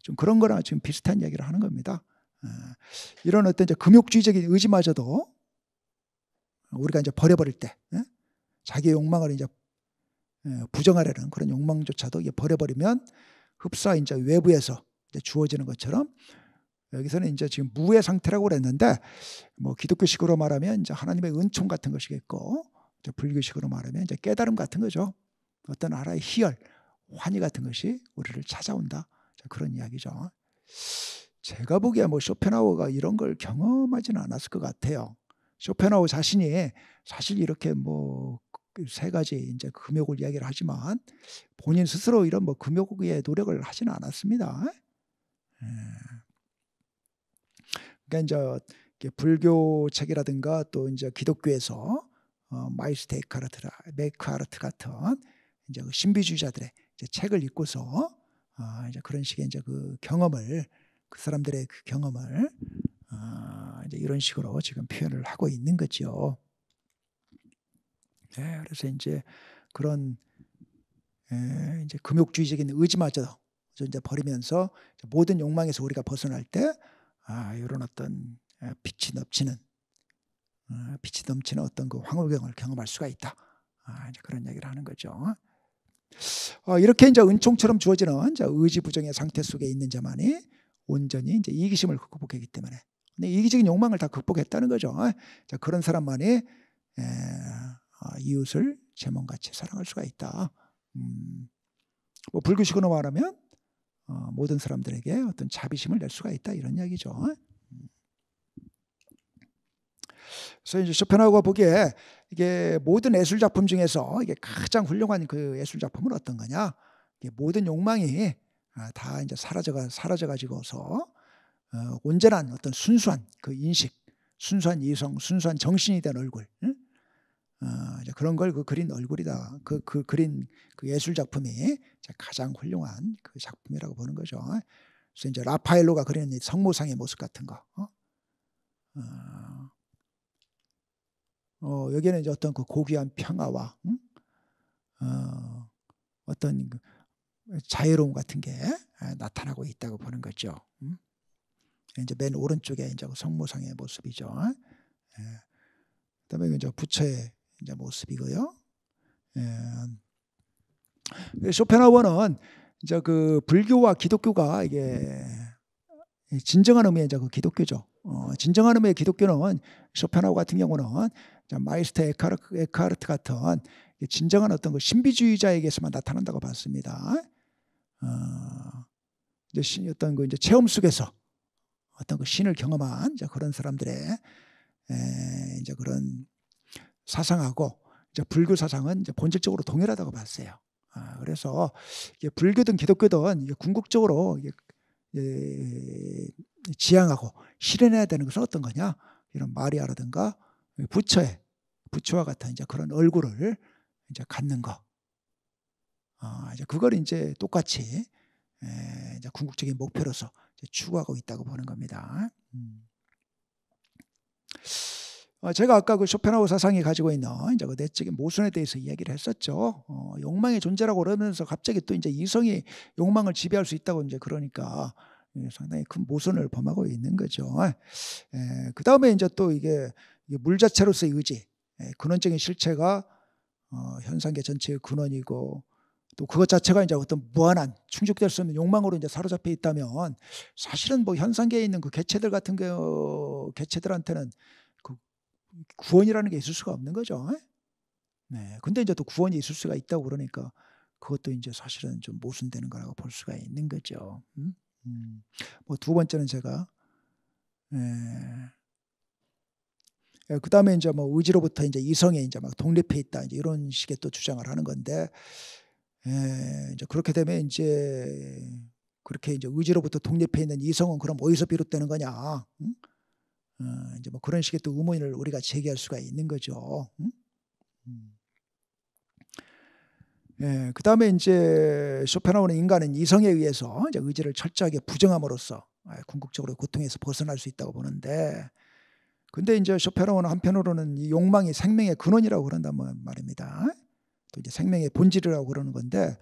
좀 그런 거랑 지금 비슷한 이야기를 하는 겁니다. 이런 어떤 이제 금욕주의적인 의지마저도 우리가 이제 버려버릴 때, 자기의 욕망을 이제 부정하려는 그런 욕망조차도 이제 버려버리면 흡사 이제 외부에서 이제 주어지는 것처럼 여기서는 이제 지금 무의 상태라고 그랬는데 뭐 기독교식으로 말하면 이제 하나님의 은총 같은 것이겠고, 이제 불교식으로 말하면 이제 깨달음 같은 거죠. 어떤 하나의 희열, 환희 같은 것이 우리를 찾아온다. 그런 이야기죠. 제가 보기에 뭐 쇼펜하우어가 이런 걸 경험하지는 않았을 것 같아요. 쇼펜하우어 자신이 사실 이렇게 뭐 세 가지 이제 금욕을 이야기를 하지만 본인 스스로 이런 뭐 금욕의 노력을 하지는 않았습니다. 그러니까 이제 불교 책이라든가 또 이제 기독교에서 메이크하르트 같은 이제 그 신비주의자들의 이제 책을 읽고서 이제 그런 식의 이제 그 경험을, 그 사람들의 그 경험을 이제 이런 식으로 지금 표현을 하고 있는 거죠. 그래서 이제 그런 이제 금욕주의적인 의지마저 이제 버리면서 모든 욕망에서 우리가 벗어날 때 이런 어떤 빛이 넘치는 어떤 그 황홀경을 경험할 수가 있다. 이제 그런 얘기를 하는 거죠. 이렇게 이제 은총처럼 주어지는 이제 의지 부정의 상태 속에 있는 자만이 온전히 이제 이기심을 극복했기 때문에, 근데 이기적인 욕망을 다 극복했다는 거죠. 자, 그런 사람만이 이웃을 제 몸같이 사랑할 수가 있다. 뭐 불교식으로 말하면 모든 사람들에게 어떤 자비심을 낼 수가 있다 이런 이야기죠. 그래서 이제 쇼펜하우어가 보기에 이게 모든 예술 작품 중에서 이게 가장 훌륭한 그 예술 작품은 어떤 거냐? 이게 모든 욕망이 다 이제 사라져 가지고서 온전한 어떤 순수한 그 인식, 순수한 이성, 순수한 정신이 된 얼굴, 이제 그런 걸 그 그린 얼굴이다. 그 그린 그 예술 작품이 가장 훌륭한 그 작품이라고 보는 거죠. 그래서 이제 라파엘로가 그리는 성모상의 모습 같은 거. 여기는 이제 어떤 그 고귀한 평화와 어떤 그 자유로움 같은 게 나타나고 있다고 보는 거죠. 이제 맨 오른쪽에 이제 성모상의 모습이죠. 그다음에 이제 부처의 이제 모습이고요. 쇼펜하우어는 이제 그 불교와 기독교가 이게 진정한 의미의 이제 그 기독교죠. 진정한 의미의 기독교는 쇼펜하우어 같은 경우는 마이스터 에크하르트 같은 진정한 어떤 그 신비주의자에게서만 나타난다고 봤습니다. 이제 어떤 그 이제 체험 속에서 어떤 그 신을 경험한 이제 그런 사람들의 이제 그런 사상하고 이제 불교 사상은 이제 본질적으로 동일하다고 봤어요. 그래서 이게 불교든 기독교든 이게 궁극적으로 이게 지향하고 실현해야 되는 것은 어떤 거냐? 이런 마리아라든가 부처와 같은 이제 그런 얼굴을 이제 갖는 거. 이제 그걸 이제 똑같이 이제 궁극적인 목표로서 이제 추구하고 있다고 보는 겁니다. 제가 아까 그 쇼펜하우어 사상이 가지고 있는 이제 그 내적인 모순에 대해서 이야기를 했었죠. 욕망의 존재라고 그러면서 갑자기 또 이제 이성이 욕망을 지배할 수 있다고 이제 그러니까 상당히 큰 모순을 범하고 있는 거죠. 그 다음에 이제 또 이게 물 자체로서의 의지, 근원적인 실체가 현상계 전체의 근원이고 또 그것 자체가 이제 어떤 무한한 충족될 수 없는 욕망으로 이제 사로잡혀 있다면 사실은 뭐 현상계에 있는 그 개체들 같은 개체들한테는 그 구원이라는 게 있을 수가 없는 거죠. 근데 이제 또 구원이 있을 수가 있다고 그러니까 그것도 이제 사실은 좀 모순되는 거라고 볼 수가 있는 거죠. 뭐 두 번째는 제가 그 다음에 이제 뭐 의지로부터 이제 이성에 이제 막 독립해 있다 이제 이런 식의 또 주장을 하는 건데 이제 그렇게 되면 이제 그렇게 이제 의지로부터 독립해 있는 이성은 그럼 어디서 비롯되는 거냐? 이제 뭐 그런 식의 또 의문을 우리가 제기할 수가 있는 거죠. 그 다음에 이제 쇼펜하우어는 인간은 이성에 의해서 이제 의지를 철저하게 부정함으로써 궁극적으로 고통에서 벗어날 수 있다고 보는데, 근데 이제 쇼펜하우어는 한편으로는 이 욕망이 생명의 근원이라고 그런단 말입니다. 또 이제 생명의 본질이라고 그러는 건데,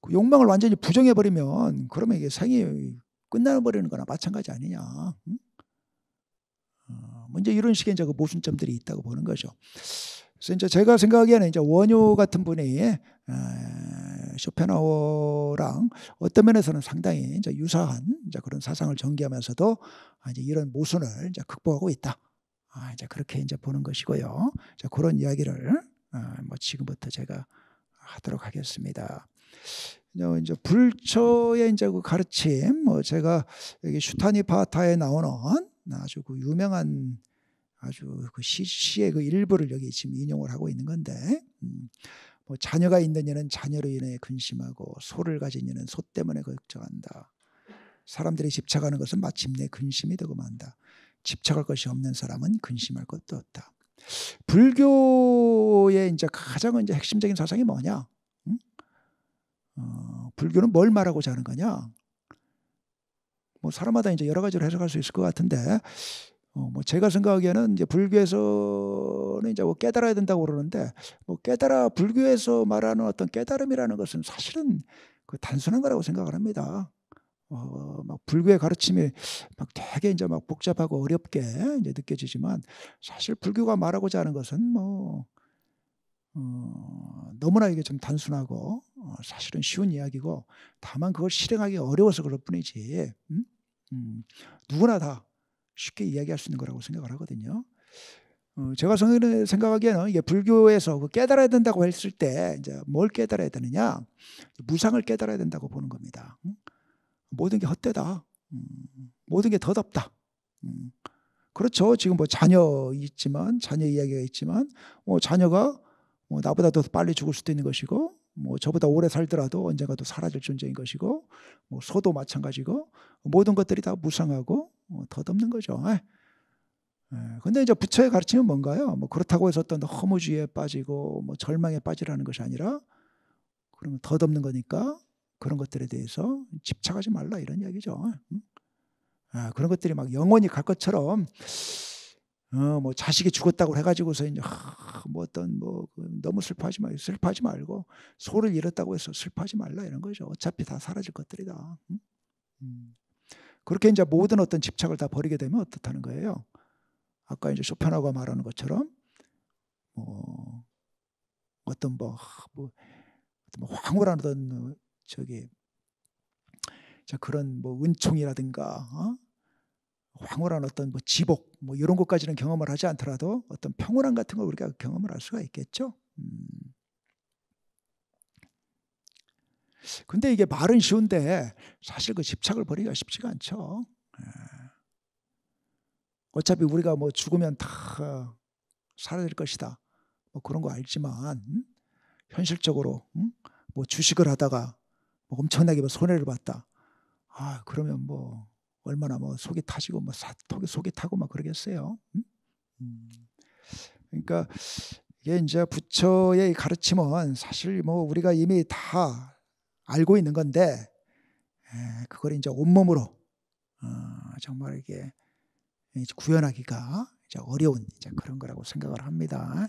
그 욕망을 완전히 부정해 버리면 그러면 이게 생이 끝나버리는 거나 마찬가지 아니냐? 먼저 이런 식의 이제 그 모순점들이 있다고 보는 거죠. 그래서 이제 제가 생각하기에는 이제 원효 같은 분이 쇼펜하우어랑 어떤 면에서는 상당히 이제 유사한 이제 그런 사상을 전개하면서도 이제 이런 모순을 이제 극복하고 있다. 이제 그렇게 이제 보는 것이고요. 자, 그런 이야기를 뭐 지금부터 제가 하도록 하겠습니다. 이제 불처의 이제 그 가르침, 뭐 제가 여기 슈타니 바타에 나오는 아주 그 유명한 아주 그 시의 그 일부를 여기 지금 인용을 하고 있는 건데, 뭐 자녀가 있는 이는 자녀로 인해 근심하고 소를 가진 이는 소 때문에 걱정한다. 사람들이 집착하는 것은 마침내 근심이 되고 만다. 집착할 것이 없는 사람은 근심할 것도 없다. 불교의 이제 가장 이제 핵심적인 사상이 뭐냐? 불교는 뭘 말하고자 하는 거냐? 뭐 사람마다 이제 여러 가지로 해석할 수 있을 것 같은데, 뭐 제가 생각하기에는 이제 불교에서는 이제 뭐 깨달아야 된다고 그러는데, 뭐 불교에서 말하는 어떤 깨달음이라는 것은 사실은 그 단순한 거라고 생각을 합니다. 막 불교의 가르침이 막 되게 이제 막 복잡하고 어렵게 이제 느껴지지만 사실 불교가 말하고자 하는 것은 뭐 너무나 이게 좀 단순하고 사실은 쉬운 이야기고 다만 그걸 실행하기 어려워서 그럴 뿐이지 누구나 다 쉽게 이야기할 수 있는 거라고 생각을 하거든요. 제가 생각하기에는 이게 불교에서 그 깨달아야 된다고 했을 때 이제 뭘 깨달아야 되느냐? 무상을 깨달아야 된다고 보는 겁니다. 모든 게 헛되다. 모든 게 덧없다. 그렇죠. 지금 뭐 자녀 이야기가 있지만, 자녀가 뭐 나보다 더 빨리 죽을 수도 있는 것이고, 뭐 저보다 오래 살더라도 언젠가 또 사라질 존재인 것이고, 뭐 소도 마찬가지고, 모든 것들이 다 무상하고 덧없는 거죠. 근데 이제 부처의 가르침은 뭔가요? 뭐 그렇다고 해서 어떤 허무주의에 빠지고, 뭐 절망에 빠지라는 것이 아니라, 그러면 덧없는 거니까 그런 것들에 대해서 집착하지 말라 이런 이야기죠. 그런 것들이 막 영원히 갈 것처럼 뭐 자식이 죽었다고 해가지고서 이제 뭐 어떤 뭐 너무 슬퍼하지 말고 소를 잃었다고 해서 슬퍼하지 말라 이런 거죠. 어차피 다 사라질 것들이다. 그렇게 이제 모든 어떤 집착을 다 버리게 되면 어떻다는 거예요? 아까 이제 쇼펜하우어가 말하는 것처럼 어떤 뭐 뭐 황홀한 그런 뭐 은총이라든가 황홀한 어떤 뭐 지복 뭐 이런 것까지는 경험을 하지 않더라도 어떤 평온함 같은 걸 우리가 경험을 할 수가 있겠죠. 근데 이게 말은 쉬운데 사실 그 집착을 버리기가 쉽지가 않죠. 어차피 우리가 뭐 죽으면 다 사라질 것이다. 뭐 그런 거 알지만 현실적으로 뭐 주식을 하다가 뭐 엄청나게 뭐 손해를 봤다. 그러면 뭐 얼마나 뭐 속이 타지고 뭐 속이 타고 막 그러겠어요. 그러니까 이게 이제 부처의 가르침은 사실 뭐 우리가 이미 다 알고 있는 건데 그걸 이제 온몸으로 정말 이게 구현하기가 이제 어려운 이제 그런 거라고 생각을 합니다.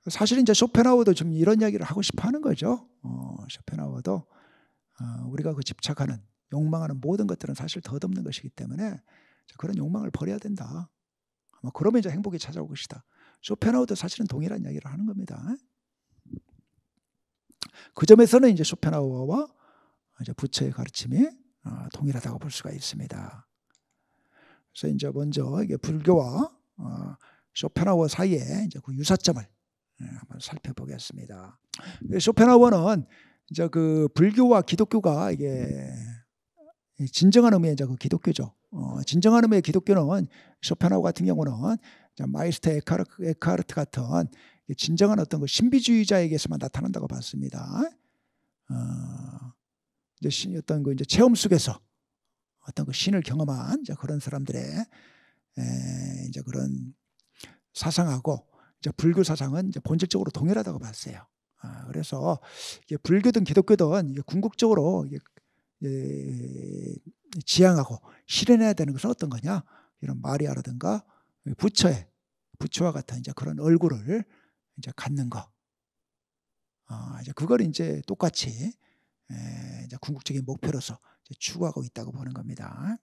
사실 이제 쇼펜하우어도 좀 이런 이야기를 하고 싶어 하는 거죠. 쇼펜하우어도 우리가 그 집착하는 욕망하는 모든 것들은 사실 덧없는 것이기 때문에 그런 욕망을 버려야 된다. 그러면 이제 행복이 찾아올 것이다. 쇼펜하우어도 사실은 동일한 이야기를 하는 겁니다. 그 점에서는 이제 쇼펜하우어와 이제 부처의 가르침이 동일하다고 볼 수가 있습니다. 그래서 이제 먼저 이게 불교와 쇼펜하우어 사이에 이제 그 유사점을 한번 살펴보겠습니다. 쇼펜하우어는 이제 그 불교와 기독교가 이게 진정한 의미의 이제 그 기독교죠. 진정한 의미의 기독교는 쇼펜하우어 같은 경우는 마이스터 에크하르트 같은 진정한 어떤 그 신비주의자에게서만 나타난다고 봤습니다. 이제 어떤 그 이제 체험 속에서 어떤 그 신을 경험한 이제 그런 사람들의 이제 그런 사상하고 이제 불교 사상은 이제 본질적으로 동일하다고 봤어요. 그래서 이게 불교든 기독교든 이게 궁극적으로 이게 지향하고 실현해야 되는 것은 어떤 거냐? 이런 마리아라든가 부처와 같은 이제 그런 얼굴을 이제 갖는 거. 이제 그걸 이제 똑같이 이제 궁극적인 목표로서 이제 추구하고 있다고 보는 겁니다.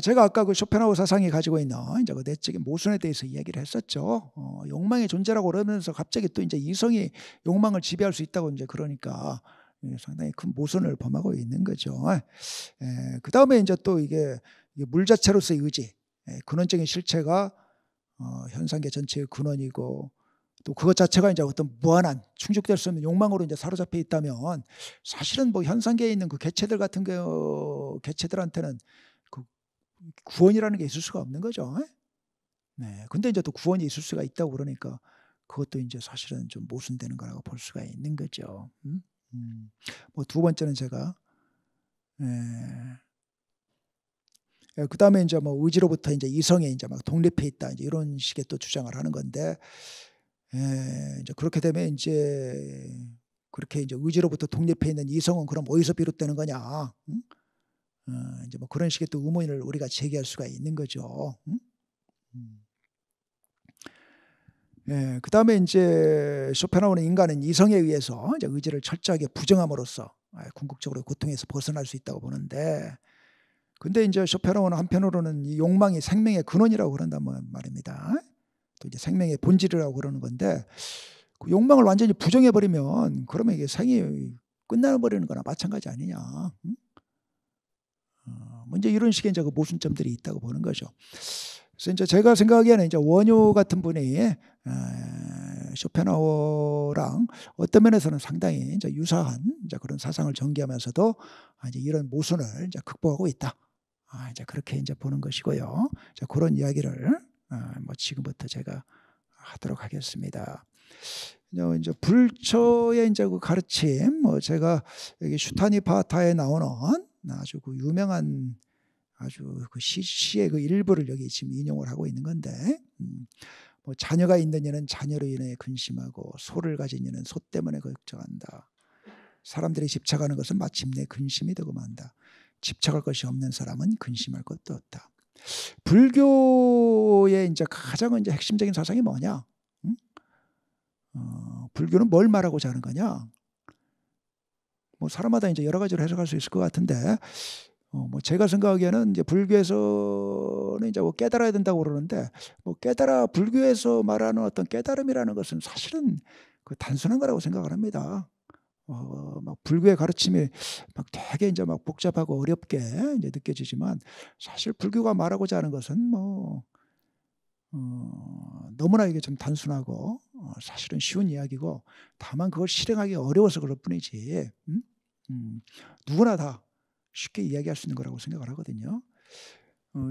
제가 아까 그 쇼펜하우어 사상이 가지고 있는 이제 그 내적인 모순에 대해서 이야기를 했었죠. 욕망의 존재라고 그러면서 갑자기 또 이제 이성이 욕망을 지배할 수 있다고 이제 그러니까 상당히 큰 모순을 범하고 있는 거죠. 그 다음에 이제 또 이게 물 자체로서의 의지, 근원적인 실체가 현상계 전체의 근원이고 또 그것 자체가 이제 어떤 무한한 충족될 수 없는 욕망으로 이제 사로잡혀 있다면 사실은 뭐 현상계에 있는 그 개체들 같은 개체들한테는 그 구원이라는 게 있을 수가 없는 거죠. 네. 근데 이제 또 구원이 있을 수가 있다고 그러니까 그것도 이제 사실은 좀 모순되는 거라고 볼 수가 있는 거죠. 뭐 두 번째는 제가 그 다음에 이제 뭐 의지로부터 이제 이성에 이제 막 독립해 있다 이제 이런 식의 또 주장을 하는 건데 이제 그렇게 되면 이제 그렇게 이제 의지로부터 독립해 있는 이성은 그럼 어디서 비롯되는 거냐? 이제 뭐 그런 식의 또 의문을 우리가 제기할 수가 있는 거죠. 그 다음에 이제 쇼펜하우어는 인간은 이성에 의해서 이제 의지를 철저하게 부정함으로써 궁극적으로 고통에서 벗어날 수 있다고 보는데, 근데 이제 쇼펜하우어는 한편으로는 이 욕망이 생명의 근원이라고 그런단 말입니다. 또 이제 생명의 본질이라고 그러는 건데, 그 욕망을 완전히 부정해 버리면 그러면 이게 생이 끝나버리는 거나 마찬가지 아니냐? 먼저 이런 식의 이제 그 모순점들이 있다고 보는 거죠. 그래서 이제 제가 생각하기에는 이제 원효 같은 분이 쇼펜하우어랑 어떤 면에서는 상당히 이제 유사한 이제 그런 사상을 전개하면서도 이제 이런 모순을 이제 극복하고 있다. 이제 그렇게 이제 보는 것이고요. 자, 그런 이야기를 뭐 지금부터 제가 하도록 하겠습니다. 이제 불처의 이제 그 가르침, 뭐 제가 여기 슈타니파타에 나오는 아주 그 유명한 아주 그 시의 그 일부를 여기 지금 인용을 하고 있는 건데, 뭐 자녀가 있는 이는 자녀로 인해 근심하고 소를 가진 이는 소 때문에 걱정한다. 사람들이 집착하는 것은 마침내 근심이 되고 만다. 집착할 것이 없는 사람은 근심할 것도 없다. 불교의 이제 가장 이제 핵심적인 사상이 뭐냐? 불교는 뭘 말하고자 하는 거냐? 뭐 사람마다 이제 여러 가지로 해석할 수 있을 것 같은데, 뭐 제가 생각하기에는 이제 불교에서는 이제 뭐 깨달아야 된다고 그러는데, 뭐 불교에서 말하는 어떤 깨달음이라는 것은 사실은 그 단순한 거라고 생각을 합니다. 막 불교의 가르침이 막 되게 이제 막 복잡하고 어렵게 이제 느껴지지만, 사실 불교가 말하고자 하는 것은 뭐 너무나 이게 좀 단순하고 사실은 쉬운 이야기고, 다만 그걸 실행하기 어려워서 그럴 뿐이지, 누구나 다 쉽게 이야기할 수 있는 거라고 생각을 하거든요.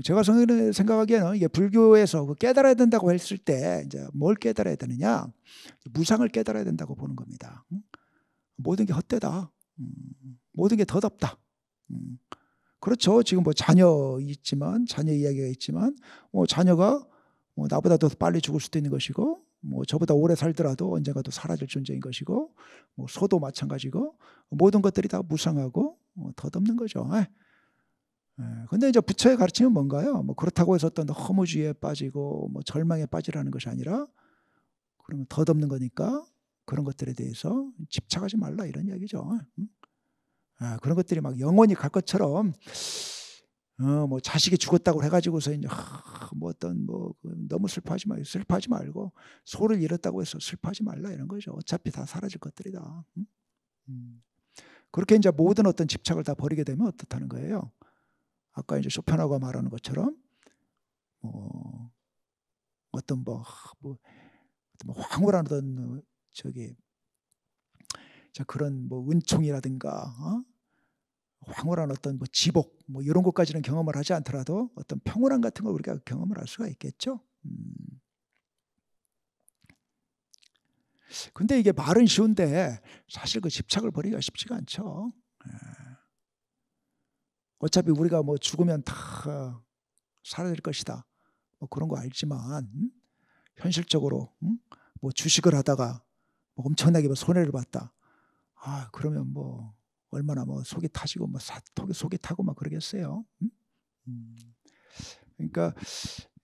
제가 생각하기에는 이게 불교에서 그 깨달아야 된다고 했을 때 이제 뭘 깨달아야 되느냐, 무상을 깨달아야 된다고 보는 겁니다. 모든 게 헛되다. 모든 게 덧없다. 그렇죠. 지금 뭐 자녀 이야기가 있지만, 뭐 자녀가 뭐 나보다 더 빨리 죽을 수도 있는 것이고, 뭐 저보다 오래 살더라도 언젠가 또 사라질 존재인 것이고, 뭐 소도 마찬가지고, 모든 것들이 다 무상하고 덧없는 거죠. 근데 이제 부처의 가르침은 뭔가요? 뭐 그렇다고 해서 어떤 허무주의에 빠지고 뭐 절망에 빠지라는 것이 아니라, 그러면 덧없는 거니까 그런 것들에 대해서 집착하지 말라, 이런 이야기죠. 그런 것들이 막 영원히 갈 것처럼, 뭐 자식이 죽었다고 해가지고서 이제 뭐 어떤 뭐 너무 슬퍼하지 말고, 소를 잃었다고 해서 슬퍼하지 말라, 이런 거죠. 어차피 다 사라질 것들이다. 그렇게 이제 모든 어떤 집착을 다 버리게 되면 어떻다는 거예요? 아까 이제 쇼펜하우어가 말하는 것처럼 어떤 뭐 황홀한 어떤 그런 뭐 은총이라든가 황홀한 어떤 뭐 지복 뭐 이런 것까지는 경험을 하지 않더라도 어떤 평온함 같은 걸 우리가 경험을 할 수가 있겠죠. 근데 이게 말은 쉬운데 사실 그 집착을 버리기가 쉽지가 않죠. 어차피 우리가 뭐 죽으면 다 사라질 것이다, 뭐 그런 거 알지만, 현실적으로 뭐 주식을 하다가 뭐 엄청나게 뭐 손해를 봤다. 그러면 뭐 얼마나 뭐 속이 타지고 뭐 속이 타고 막 그러겠어요. 그러니까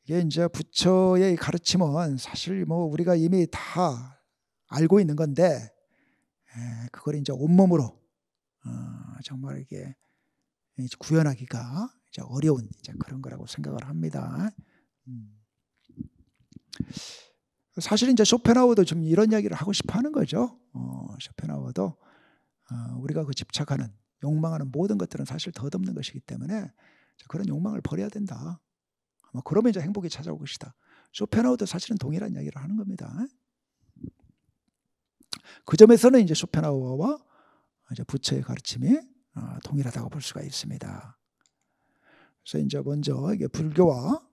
이게 이제 부처의 가르침은 사실 뭐 우리가 이미 다 알고 있는 건데, 그걸 이제 온몸으로 정말 이게 구현하기가 이제 어려운 이제 그런 거라고 생각을 합니다. 사실 이제 쇼펜하우어도 좀 이런 이야기를 하고 싶어 하는 거죠. 쇼펜하우어도 우리가 그 집착하는, 욕망하는 모든 것들은 사실 덧없는 것이기 때문에 그런 욕망을 버려야 된다. 그러면 이제 행복이 찾아올 것이다. 쇼펜하우어도 사실은 동일한 이야기를 하는 겁니다. 그 점에서는 이제 쇼펜하우어와 이제 부처의 가르침이 동일하다고 볼 수가 있습니다. 그래서 이제 먼저 이게 불교와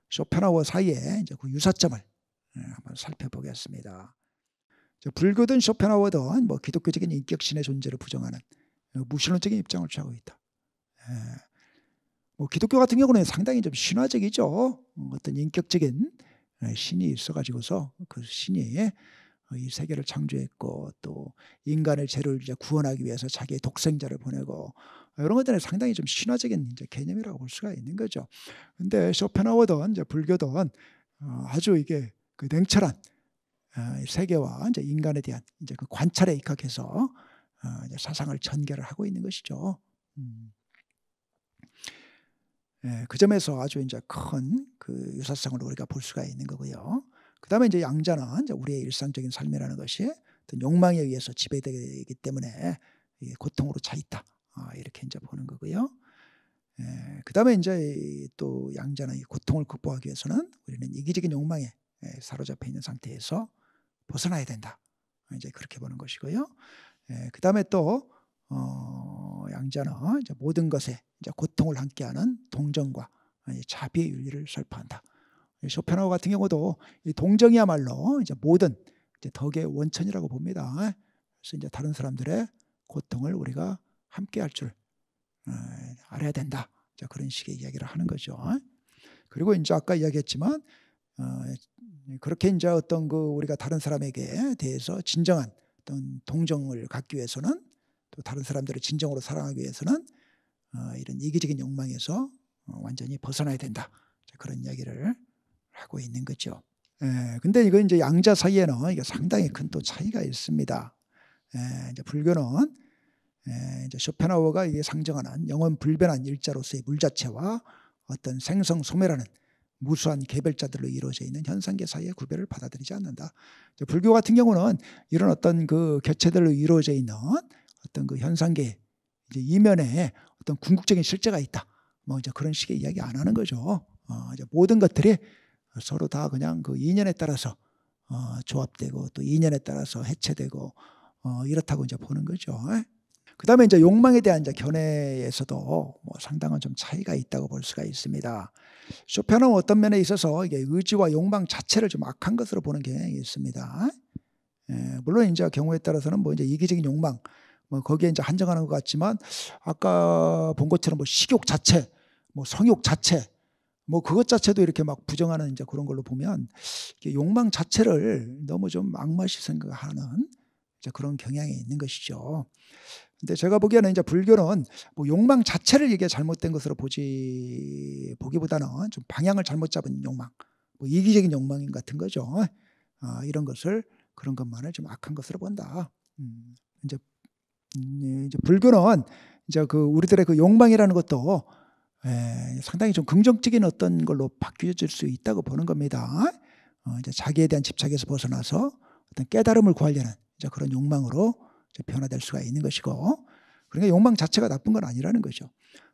쇼펜하우어 사이에 이제 그 유사점을 한번 살펴보겠습니다. 불교든 쇼펜하우어든 뭐 기독교적인 인격신의 존재를 부정하는 무신론적인 입장을 취하고 있다. 뭐 기독교 같은 경우는 상당히 좀 신화적이죠. 어떤 인격적인 신이 있어가지고서 그 신이 이 세계를 창조했고, 또 인간의 죄를 이제 구원하기 위해서 자기의 독생자를 보내고, 이런 것들은 상당히 좀 신화적인 이제 개념이라고 볼 수가 있는 거죠. 근데 쇼펜하우어든 이제 불교든 아주 이게 그 냉철한 세계와 이제 인간에 대한 이제 그 관찰에 입각해서 이제 사상을 전개를 하고 있는 것이죠. 그 점에서 아주 이제 큰 그 유사성을 우리가 볼 수가 있는 거고요. 그 다음에 이제 양자는 이제 우리의 일상적인 삶이라는 것이 어떤 욕망에 의해서 지배되기 때문에 고통으로 차 있다. 이렇게 이제 보는 거고요. 그 다음에 이제 또 양자는 이 고통을 극복하기 위해서는 우리는 이기적인 욕망에 사로잡혀 있는 상태에서 벗어나야 된다. 이제 그렇게 보는 것이고요. 그 다음에 또 양자는 이제 모든 것에 이제 고통을 함께하는 동정과 자비의 윤리를 설파한다. 쇼펜하우어 같은 경우도 이 동정이야말로 이제 모든 이제 덕의 원천이라고 봅니다. 그래서 이제 다른 사람들의 고통을 우리가 함께할 줄 알아야 된다. 자, 그런 식의 이야기를 하는 거죠. 그리고 이제 아까 이야기했지만 그렇게 이제 어떤 그 우리가 다른 사람에게 대해서 진정한 어떤 동정을 갖기 위해서는, 또 다른 사람들을 진정으로 사랑하기 위해서는 이런 이기적인 욕망에서 완전히 벗어나야 된다. 자, 그런 이야기를 하고 있는 거죠. 근데 이거 이제 양자 사이에는 이게 상당히 큰 또 차이가 있습니다. 이제 불교는 이제 쇼펜하우어가 이게 상정하는 영원 불변한 일자로서의 물 자체와 어떤 생성 소멸하는 무수한 개별자들로 이루어져 있는 현상계 사이의 구별을 받아들이지 않는다. 불교 같은 경우는 이런 어떤 그 개체들로 이루어져 있는 어떤 그 현상계 이제 이면에 어떤 궁극적인 실제가 있다. 뭐 이제 그런 식의 이야기 안 하는 거죠. 이제 모든 것들이 서로 다 그냥 그 인연에 따라서 조합되고 또 인연에 따라서 해체되고 이렇다고 이제 보는 거죠. 그 다음에 이제 욕망에 대한 이제 견해에서도 뭐 상당한 좀 차이가 있다고 볼 수가 있습니다. 쇼펜하우어 어떤 면에 있어서 이게 의지와 욕망 자체를 좀 악한 것으로 보는 경향이 있습니다. 물론 이제 경우에 따라서는 뭐 이제 이기적인 욕망, 뭐 거기에 이제 한정하는 것 같지만 아까 본 것처럼 뭐 식욕 자체, 뭐 성욕 자체, 뭐 그것 자체도 이렇게 막 부정하는 이제 그런 걸로 보면 욕망 자체를 너무 좀 악마시 생각하는 이제 그런 경향이 있는 것이죠. 근데 제가 보기에는 이제 불교는 뭐 욕망 자체를 이게 잘못된 것으로 보기보다는 좀 방향을 잘못 잡은 욕망, 뭐 이기적인 욕망인 같은 거죠. 이런 것을 그런 것만을 좀 악한 것으로 본다. 이제 불교는 이제 그 우리들의 그 욕망이라는 것도 상당히 좀 긍정적인 어떤 걸로 바뀌어질 수 있다고 보는 겁니다. 이제 자기에 대한 집착에서 벗어나서 어떤 깨달음을 구하려는 이제 그런 욕망으로 변화될 수가 있는 것이고, 그러니까 욕망 자체가 나쁜 건 아니라는 거죠.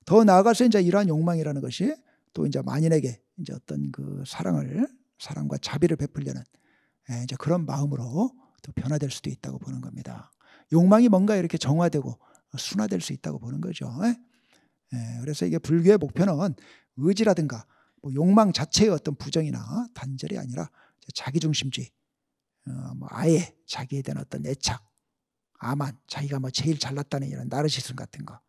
더 나아가서 이제 이러한 욕망이라는 것이 또 이제 만인에게 이제 어떤 그 사랑과 자비를 베풀려는 이제 그런 마음으로 또 변화될 수도 있다고 보는 겁니다. 욕망이 뭔가 이렇게 정화되고 순화될 수 있다고 보는 거죠. 그래서 이게 불교의 목표는 의지라든가 뭐 욕망 자체의 어떤 부정이나 단절이 아니라 자기중심주의, 뭐 아예 자기에 대한 어떤 애착, 아만, 자기가 뭐 제일 잘났다는 이런 나르시즘 같은 거,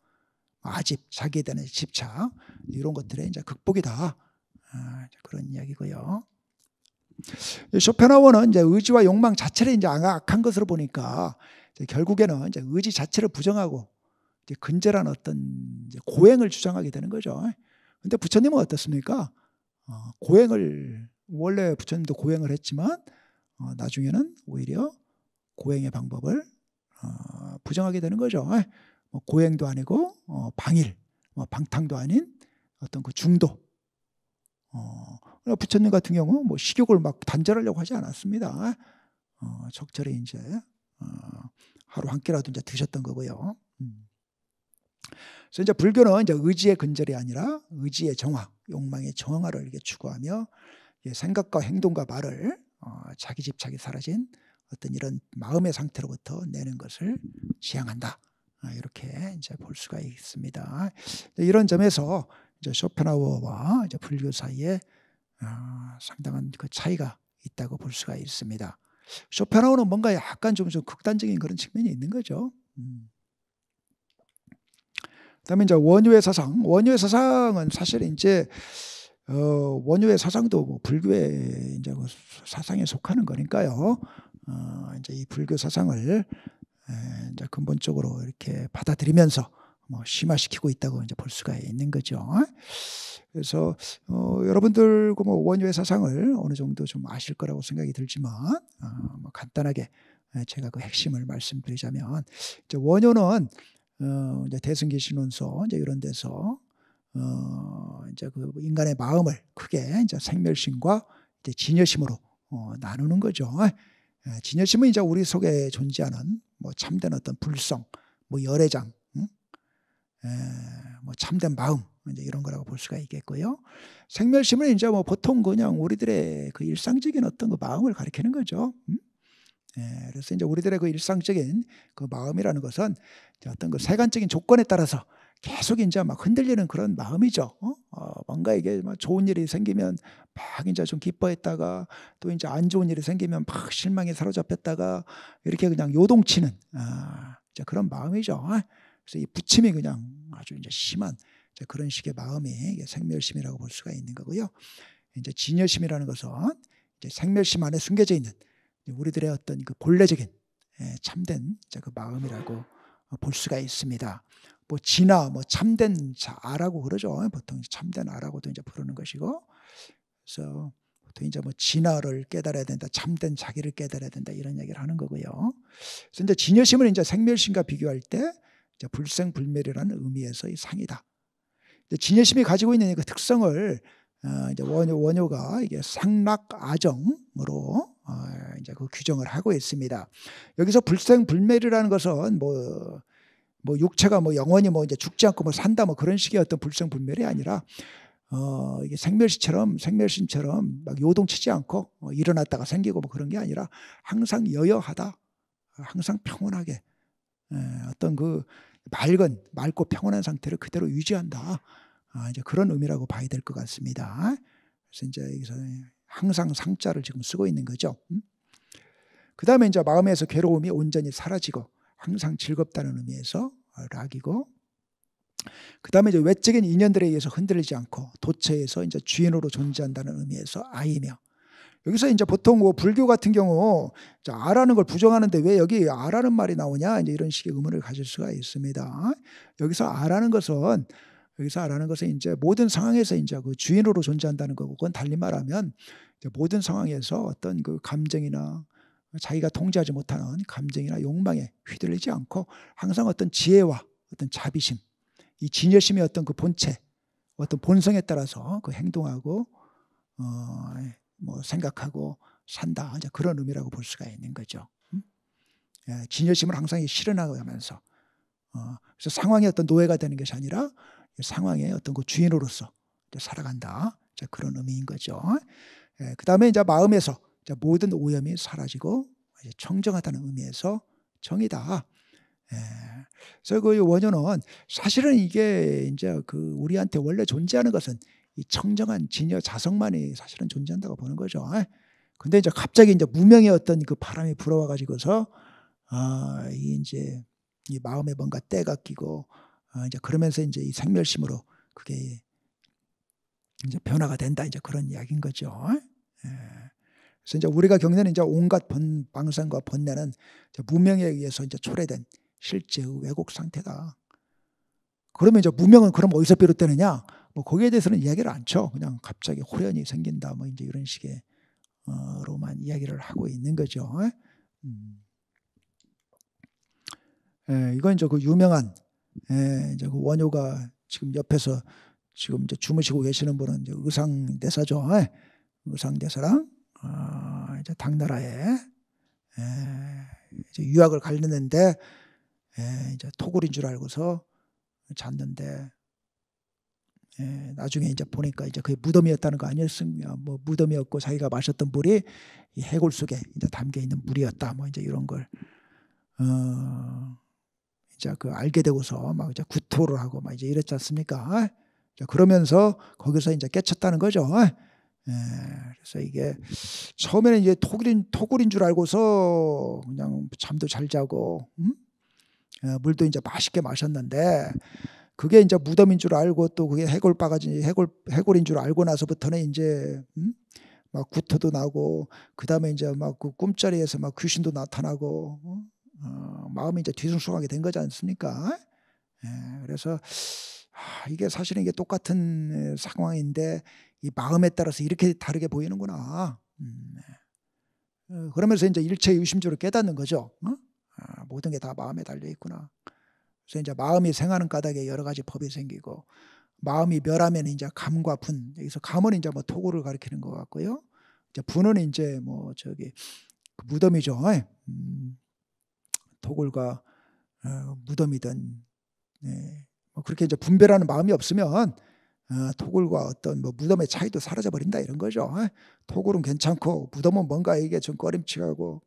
아집, 자기에 대한 집착, 이런 것들의 이제 극복이다. 그런 이야기고요. 쇼펜하우어는 이제 의지와 욕망 자체를 이제 악한 것으로 보니까 이제 결국에는 이제 의지 자체를 부정하고 이제 근절한 어떤 이제 고행을 주장하게 되는 거죠. 근데 부처님은 어떻습니까? 고행을 원래 부처님도 고행을 했지만 나중에는 오히려 고행의 방법을 부정하게 되는 거죠. 뭐 고행도 아니고 방일, 뭐 방탕도 아닌 어떤 그 중도. 부처님 같은 경우 뭐 식욕을 막 단절하려고 하지 않았습니다. 적절히 이제 하루 한 끼라도 이제 드셨던 거고요. 그래서 이제 불교는 이제 의지의 근절이 아니라 의지의 정화, 욕망의 정화를 이렇게 추구하며 생각과 행동과 말을 자기 집착이 사라진 어떤 이런 마음의 상태로부터 내는 것을 지향한다. 이렇게 이제 볼 수가 있습니다. 이런 점에서 이제 쇼펜하우어와 이제 불교 사이에 상당한 그 차이가 있다고 볼 수가 있습니다. 쇼펜하우어는 뭔가 약간 좀 극단적인 그런 측면이 있는 거죠. 그다음에 이제 원효의 사상. 원효의 사상은 사실 이제 원효의 사상도 뭐 불교의 이제 그 사상에 속하는 거니까요. 이제 이 불교 사상을 이제 근본적으로 이렇게 받아들이면서 뭐 심화시키고 있다고 이제 볼 수가 있는 거죠. 그래서 여러분들 뭐 원효의 사상을 어느 정도 좀 아실 거라고 생각이 들지만 뭐 간단하게 제가 그 핵심을 말씀드리자면 이제 원효는 이제 대승기 신론서 이제 이런 데서 이제 그 인간의 마음을 크게 이제 생멸심과 이제 진여심으로 나누는 거죠. 진여심은 이제 우리 속에 존재하는 뭐 참된 어떤 불성, 뭐 열애장, 뭐 참된 마음 이제 이런 거라고 볼 수가 있겠고요. 생멸심은 이제 뭐 보통 그냥 우리들의 그 일상적인 어떤 그 마음을 가리키는 거죠. 그래서 이제 우리들의 그 일상적인 그 마음이라는 것은 어떤 그 세간적인 조건에 따라서 계속 이제 막 흔들리는 그런 마음이죠. 뭔가 이게 막 좋은 일이 생기면 막 이제 좀 기뻐했다가 또 이제 안 좋은 일이 생기면 막 실망에 사로잡혔다가 이렇게 그냥 요동치는 이제 그런 마음이죠. 그래서 이 부침이 그냥 아주 이제 심한 이제 그런 식의 마음이 생멸심이라고 볼 수가 있는 거고요. 이제 진여심이라는 것은 이제 생멸심 안에 숨겨져 있는 우리들의 어떤 그 본래적인 참된 이제 그 마음이라고 볼 수가 있습니다. 뭐 진아, 뭐 참된 아라고 그러죠. 보통 참된 아라고도 이제 부르는 것이고, 그래서 보통 이제 뭐 진아를 깨달아야 된다, 참된 자기를 깨달아야 된다 이런 얘기를 하는 거고요. 그래서 이제 진여심을 이제 생멸심과 비교할 때 이제 불생불멸이라는 의미에서의 상이다. 진여심이 가지고 있는 그 특성을 이제 원효가 이게 상락아정으로 이제 그 규정을 하고 있습니다. 여기서 불생불멸이라는 것은 뭐 육체가 뭐 영원히 뭐 이제 죽지 않고 뭐 산다 뭐 그런 식의 어떤 불생불멸이 아니라 이게 생멸심처럼 막 요동치지 않고 일어났다가 생기고 뭐 그런 게 아니라 항상 여여하다, 항상 평온하게 어떤 그 맑고 평온한 상태를 그대로 유지한다. 이제 그런 의미라고 봐야 될 것 같습니다. 그래서 이제 여기서 항상 상자를 지금 쓰고 있는 거죠. 그 다음에 이제 마음에서 괴로움이 온전히 사라지고 항상 즐겁다는 의미에서 락이고, 그 다음에 이제 외적인 인연들에 의해서 흔들리지 않고 도처에서 이제 주인으로 존재한다는 의미에서 아이며, 여기서 이제 보통 뭐 불교 같은 경우 아라는 걸 부정하는데 왜 여기 아라는 말이 나오냐 이제 이런 식의 의문을 가질 수가 있습니다. 여기서 아라는 것은 이제 모든 상황에서 이제 그 주인으로 존재한다는 거고, 그건 달리 말하면 이제 모든 상황에서 어떤 그 감정이나 자기가 통제하지 못하는 감정이나 욕망에 휘둘리지 않고 항상 어떤 지혜와 어떤 자비심, 이 진여심의 어떤 그 본체, 어떤 본성에 따라서 그 행동하고 뭐 생각하고 산다, 이제 그런 의미라고 볼 수가 있는 거죠. 진여심을 항상 실현하면서 그래서 상황의 어떤 노예가 되는 것이 아니라 상황의 어떤 그 주인으로서 살아간다, 이제 그런 의미인 거죠. 그 다음에 이제 마음에서 이제 모든 오염이 사라지고 이제 청정하다는 의미에서 정이다. 그래서 그 원효는 사실은 이게 이제 그 우리한테 원래 존재하는 것은 이 청정한 진여 자성만이 사실은 존재한다고 보는 거죠. 근데 이제 갑자기 이제 무명의 어떤 그 바람이 불어와 가지고서 이 이제 이 마음에 뭔가 때가 끼고 이제 그러면서 이제 이 생멸심으로 그게 이제 변화가 된다, 이제 그런 이야기인 거죠. 그래서 이제 우리가 겪는 이제 온갖 방상과 번뇌는 무명에 의해서 이제 초래된 실제의 왜곡 상태다. 그러면 이제 무명은 그럼 어디서 비롯되느냐? 뭐 거기에 대해서는 이야기를 안 쳐. 그냥 갑자기 호련이 생긴다, 뭐 이제 이런 식의 로만 이야기를 하고 있는 거죠. 이건 이제 그 유명한 이제 그 원효가 지금 옆에서 지금 이제 주무시고 계시는 분은 이제 의상대사죠. 의상대사랑 이제 당나라에 이제 유학을 가려는데 이제 토굴인 줄 알고서 잤는데 나중에 이제 보니까 이제 그게 무덤이었다는 거 아니었습니까? 뭐 무덤이었고 자기가 마셨던 물이 이 해골 속에 이제 담겨 있는 물이었다, 뭐 이제 이런 걸 이제 그 알게 되고서 막 이제 구토를 하고 막 이제 이랬지 않습니까? 그러면서 거기서 이제 깨쳤다는 거죠. 그래서 이게 처음에는 이제 토굴인 줄 알고서 그냥 잠도 잘 자고 물도 이제 맛있게 마셨는데, 그게 이제 무덤인 줄 알고 또 그게 해골인 줄 알고 나서부터는 이제 막 구토도 나고, 그 다음에 이제 막 그 꿈자리에서 막 귀신도 나타나고 마음이 이제 뒤숭숭하게 된 거지 않습니까? 그래서 이게 사실은 이게 똑같은 상황인데 이 마음에 따라서 이렇게 다르게 보이는구나. 그러면서 이제 일체 유심주를 깨닫는 거죠. 모든 게 다 마음에 달려 있구나. 그래서 이제 마음이 생하는 까닭에 여러 가지 법이 생기고, 마음이 멸하면 이제 감과 분, 여기서 감은 이제 뭐 토굴을 가리키는 것 같고요. 이제 분은 이제 뭐 저기 그 무덤이죠. 토굴과 무덤이든 뭐 그렇게 이제 분별하는 마음이 없으면 토굴과 어떤 뭐 무덤의 차이도 사라져 버린다, 이런 거죠. 토굴은 괜찮고 무덤은 뭔가 이게 좀 꺼림칙하고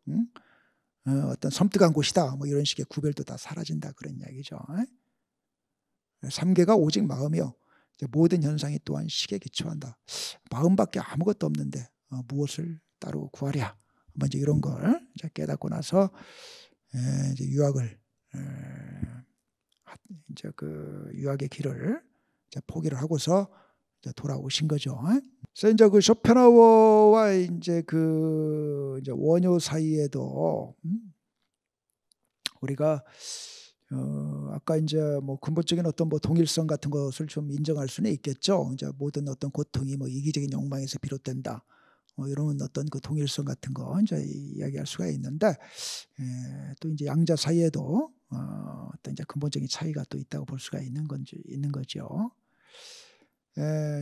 어떤 섬뜩한 곳이다, 뭐 이런 식의 구별도 다 사라진다, 그런 이야기죠. 삼계가 오직 마음이요, 모든 현상이 또한 식에 기초한다. 마음밖에 아무것도 없는데 무엇을 따로 구하랴, 먼저 이런 걸 이제 깨닫고 나서 이제 유학을 이제 그 유학의 길을 이제 포기를 하고서 이제 돌아오신 거죠. 그래서 이제 그 쇼펜하우어와 이제 그 이제 원효 사이에도 우리가 아까 이제 뭐 근본적인 어떤 뭐 동일성 같은 것을 좀 인정할 수는 있겠죠. 이제 모든 어떤 고통이 뭐 이기적인 욕망에서 비롯된다, 이런 어떤 그 동일성 같은 거 이제 이야기할 수가 있는데, 또 이제 양자 사이에도 어떤 어떤 이제 근본적인 차이가 또 있다고 볼 수가 있는 거죠.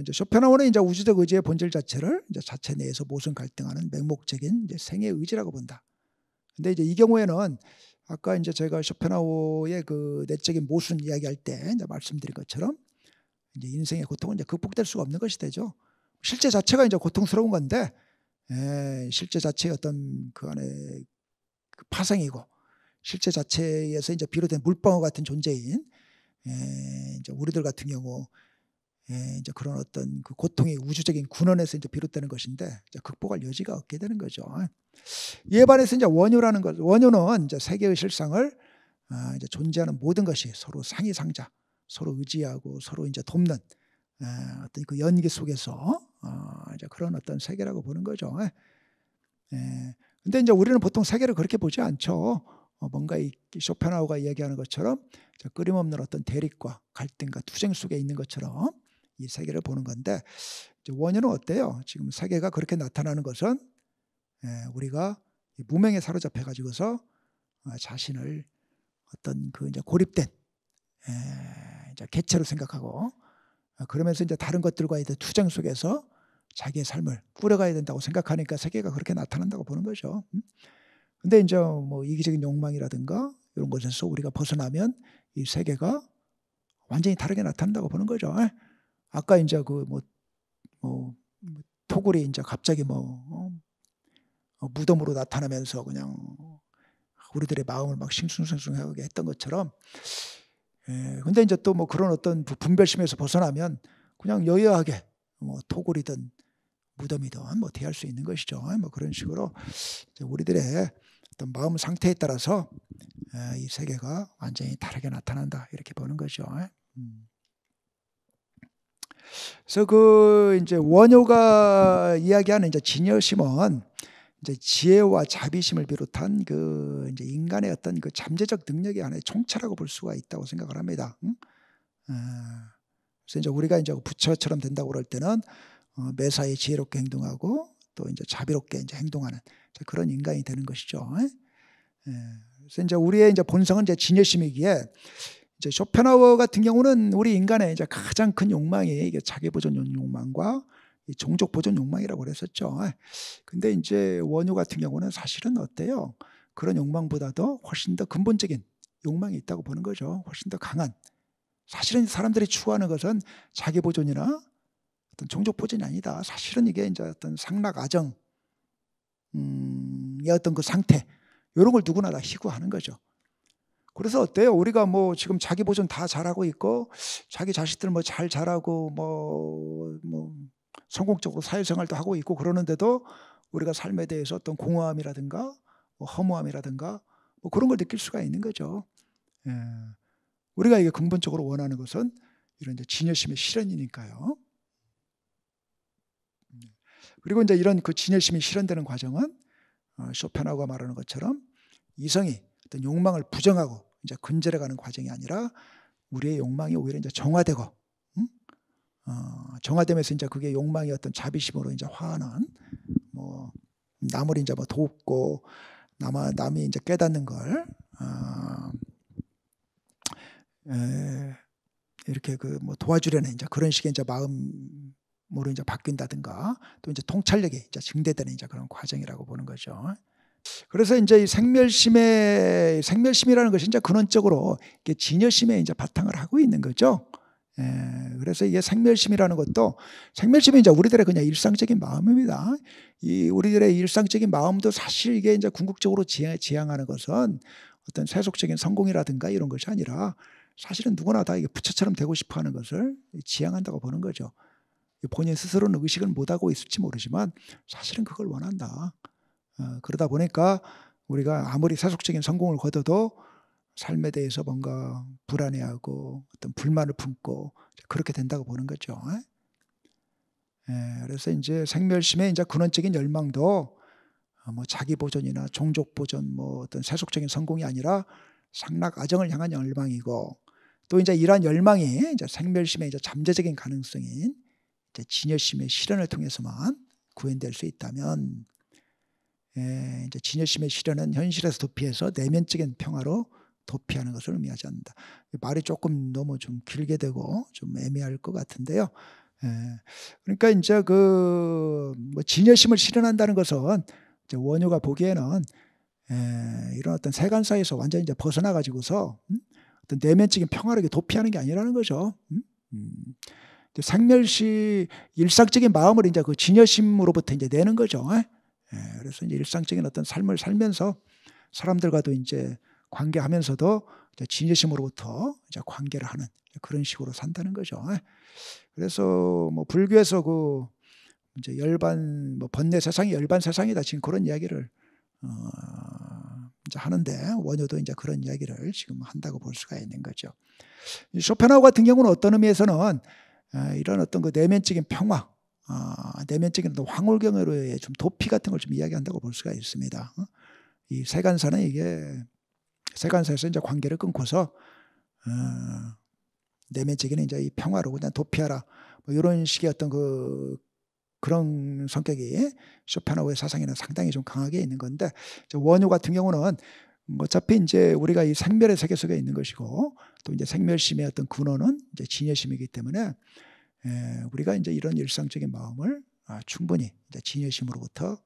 이제 쇼펜하우어는 이제 우주적 의지의 본질 자체를 이제 자체 내에서 모순 갈등하는 맹목적인 이제 생의 의지라고 본다. 근데 이제 이 경우에는 아까 이제 제가 쇼펜하우어의 그 내적인 모순 이야기할 때 이제 말씀드린 것처럼 이제 인생의 고통은 이제 극복될 수가 없는 것이 되죠. 실제 자체가 이제 고통스러운 건데, 실제 자체의 어떤 그 안에 그 파생이고, 실제 자체에서 이제 비롯된 물방울 같은 존재인, 이제 우리들 같은 경우, 이제 그런 어떤 그 고통이 우주적인 군원에서 이제 비롯되는 것인데, 이제 극복할 여지가 없게 되는 거죠. 이에 반해서 이제 원효라는 것, 원효는 이제 세계의 실상을 이제 존재하는 모든 것이 서로 상이상자, 서로 의지하고 서로 이제 돕는 어떤 그 연기 속에서 이제 그런 어떤 세계라고 보는 거죠. 근데 이제 우리는 보통 세계를 그렇게 보지 않죠. 뭔가 이 쇼펜하우어가 이야기하는 것처럼 끊임없는 어떤 대립과 갈등과 투쟁 속에 있는 것처럼 이 세계를 보는 건데, 이제 원효는 어때요? 지금 세계가 그렇게 나타나는 것은 우리가 무명에 사로잡혀 가지고서 자신을 어떤 그 이제 고립된 이제 개체로 생각하고, 그러면서 이제 다른 것들과의 투쟁 속에서 자기의 삶을 꾸려가야 된다고 생각하니까 세계가 그렇게 나타난다고 보는 거죠. 근데 이제 뭐 이기적인 욕망이라든가 이런 것에서 우리가 벗어나면 이 세계가 완전히 다르게 나타난다고 보는 거죠. 아까 이제 그 토굴이 이제 갑자기 무덤으로 나타나면서 그냥 우리들의 마음을 막 싱숭생숭하게 했던 것처럼, 근데 이제 또 뭐 그런 어떤 분별심에서 벗어나면 그냥 여여하게 토굴이든 무덤이든 뭐 대할 수 있는 것이죠. 뭐 그런 식으로 이제 우리들의 어떤 마음 상태에 따라서 이 세계가 완전히 다르게 나타난다, 이렇게 보는 거죠. 그래서 그 이제 원효가 이야기하는 이제 진여심은 이제 지혜와 자비심을 비롯한 그 이제 인간의 어떤 그 잠재적 능력의 하나의 총체라고 볼 수가 있다고 생각을 합니다. 그래서 이제 우리가 이제 부처처럼 된다고 그럴 때는 매사에 지혜롭게 행동하고 또 이제 자비롭게 이제 행동하는 그런 인간이 되는 것이죠. 그래서 이제 우리의 이제 본성은 이제 진여심이기에, 이제 쇼펜하우어 같은 경우는 우리 인간의 이제 가장 큰 욕망이 이게 자기 보존 욕망과 종족 보존 욕망이라고 그랬었죠. 근데 이제 원효 같은 경우는 사실은 어때요? 그런 욕망보다도 훨씬 더 근본적인 욕망이 있다고 보는 거죠. 훨씬 더 강한. 사실은 사람들이 추구하는 것은 자기 보존이나 어떤 종족 보존이 아니다. 사실은 이게 이제 어떤 상락아정의 어떤 그 상태, 이런 걸 누구나 다 희구하는 거죠. 그래서 어때요? 우리가 뭐 지금 자기 보존 다 잘하고 있고, 자기 자식들 뭐 잘 자라고 뭐 성공적으로 사회생활도 하고 있고 그러는데도 우리가 삶에 대해서 어떤 공허함이라든가 허무함이라든가 뭐 그런 걸 느낄 수가 있는 거죠. 우리가 이게 근본적으로 원하는 것은 이런 이제 진여심의 실현이니까요. 그리고 이제 이런 그 진여심이 실현되는 과정은 쇼펜하우어가 말하는 것처럼 이성이 어떤 욕망을 부정하고 이제 근절해가는 과정이 아니라 우리의 욕망이 오히려 이제 정화되고, 정화되면서 이제 그게 욕망이 어떤 자비심으로 이제 화하는, 뭐 남을 이제 뭐 돕고 남이 이제 깨닫는 걸 이렇게 그 뭐 도와주려는 이제 그런 식의 이제 마음으로 이제 바뀐다든가, 또 이제 통찰력이 이제 증대되는 이제 그런 과정이라고 보는 거죠. 그래서 이제 이 생멸심이라는 것이 이제 근원적으로 진여심에 이제 바탕을 하고 있는 거죠. 그래서 이게 생멸심이라는 것도, 생멸심이 이제 우리들의 그냥 일상적인 마음입니다. 이 우리들의 일상적인 마음도 사실 이게 이제 궁극적으로 지향하는 것은 어떤 세속적인 성공이라든가 이런 것이 아니라, 사실은 누구나 다 이게 부처처럼 되고 싶어 하는 것을 지향한다고 보는 거죠. 본인 스스로는 의식을 못하고 있을지 모르지만 사실은 그걸 원한다. 그러다 보니까 우리가 아무리 세속적인 성공을 거둬도 삶에 대해서 뭔가 불안해하고 어떤 불만을 품고 그렇게 된다고 보는 거죠. 그래서 이제 생멸심의 이제 근원적인 열망도 뭐 자기 보존이나 종족 보존, 뭐 어떤 세속적인 성공이 아니라 상락아정을 향한 열망이고, 또 이제 이러한 열망이 이제 생멸심의 이제 잠재적인 가능성인 이제 진여심의 실현을 통해서만 구현될 수 있다면, 이제 진여심의 실현은 현실에서 도피해서 내면적인 평화로 도피하는 것을 의미하지 않는다. 말이 조금 너무 좀 길게 되고 좀 애매할 것 같은데요. 그러니까 이제 뭐 진여심을 실현한다는 것은 이제 원효가 보기에는 이런 어떤 세간사에서 완전히 이제 벗어나 가지고서 어떤 내면적인 평화를 도피하는 게 아니라는 거죠. 생멸시 일상적인 마음을 이제 그 진여심으로부터 이제 내는 거죠. 그래서 이제 일상적인 어떤 삶을 살면서 사람들과도 이제 관계하면서도 이제 진여심으로부터 이제 관계를 하는 그런 식으로 산다는 거죠. 그래서 뭐 불교에서 이제 열반 뭐 번뇌 세상이 열반 세상이다 지금 그런 이야기를 이제 하는데 원효도 이제 그런 이야기를 지금 한다고 볼 수가 있는 거죠. 이 쇼펜하우어 같은 경우는 어떤 의미에서는 이런 어떤 그 내면적인 평화, 내면적인 황홀경으로의 좀 도피 같은 걸 좀 이야기한다고 볼 수가 있습니다. 이 세간사는 이게 세간사에서 이제 관계를 끊고서 내면적인 이제 이 평화로 그냥 도피하라 뭐 이런 식의 어떤 그런 성격이 쇼펜하우어의 사상에는 상당히 좀 강하게 있는 건데 원효 같은 경우는 어차피 이제 우리가 이 생멸의 세계 속에 있는 것이고 또 이제 생멸심의 어떤 근원은 이제 진여심이기 때문에 우리가 이제 이런 일상적인 마음을 충분히 이제 진여심으로부터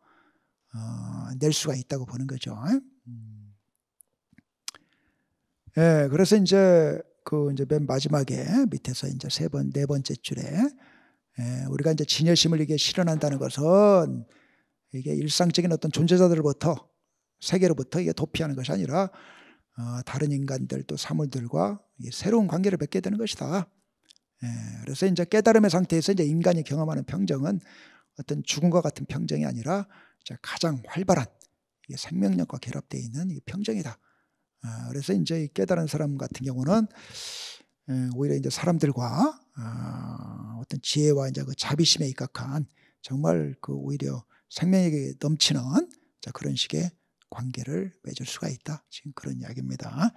낼 수가 있다고 보는 거죠. 그래서 이제 이제 맨 마지막에 밑에서 이제 네 번째 줄에 우리가 이제 진여심을 이게 실현한다는 것은 이게 일상적인 어떤 존재자들로부터 세계로부터 이게 도피하는 것이 아니라 다른 인간들 또 사물들과 새로운 관계를 맺게 되는 것이다. 그래서 이제 깨달음의 상태에서 이제 인간이 경험하는 평정은 어떤 죽음과 같은 평정이 아니라 이제 가장 활발한 생명력과 결합되어 있는 평정이다. 그래서 이제 깨달은 사람 같은 경우는 오히려 이제 사람들과 어떤 지혜와 이제 그 자비심에 입각한 정말 오히려 생명력이 넘치는 그런 식의 관계를 맺을 수가 있다. 지금 그런 이야기입니다.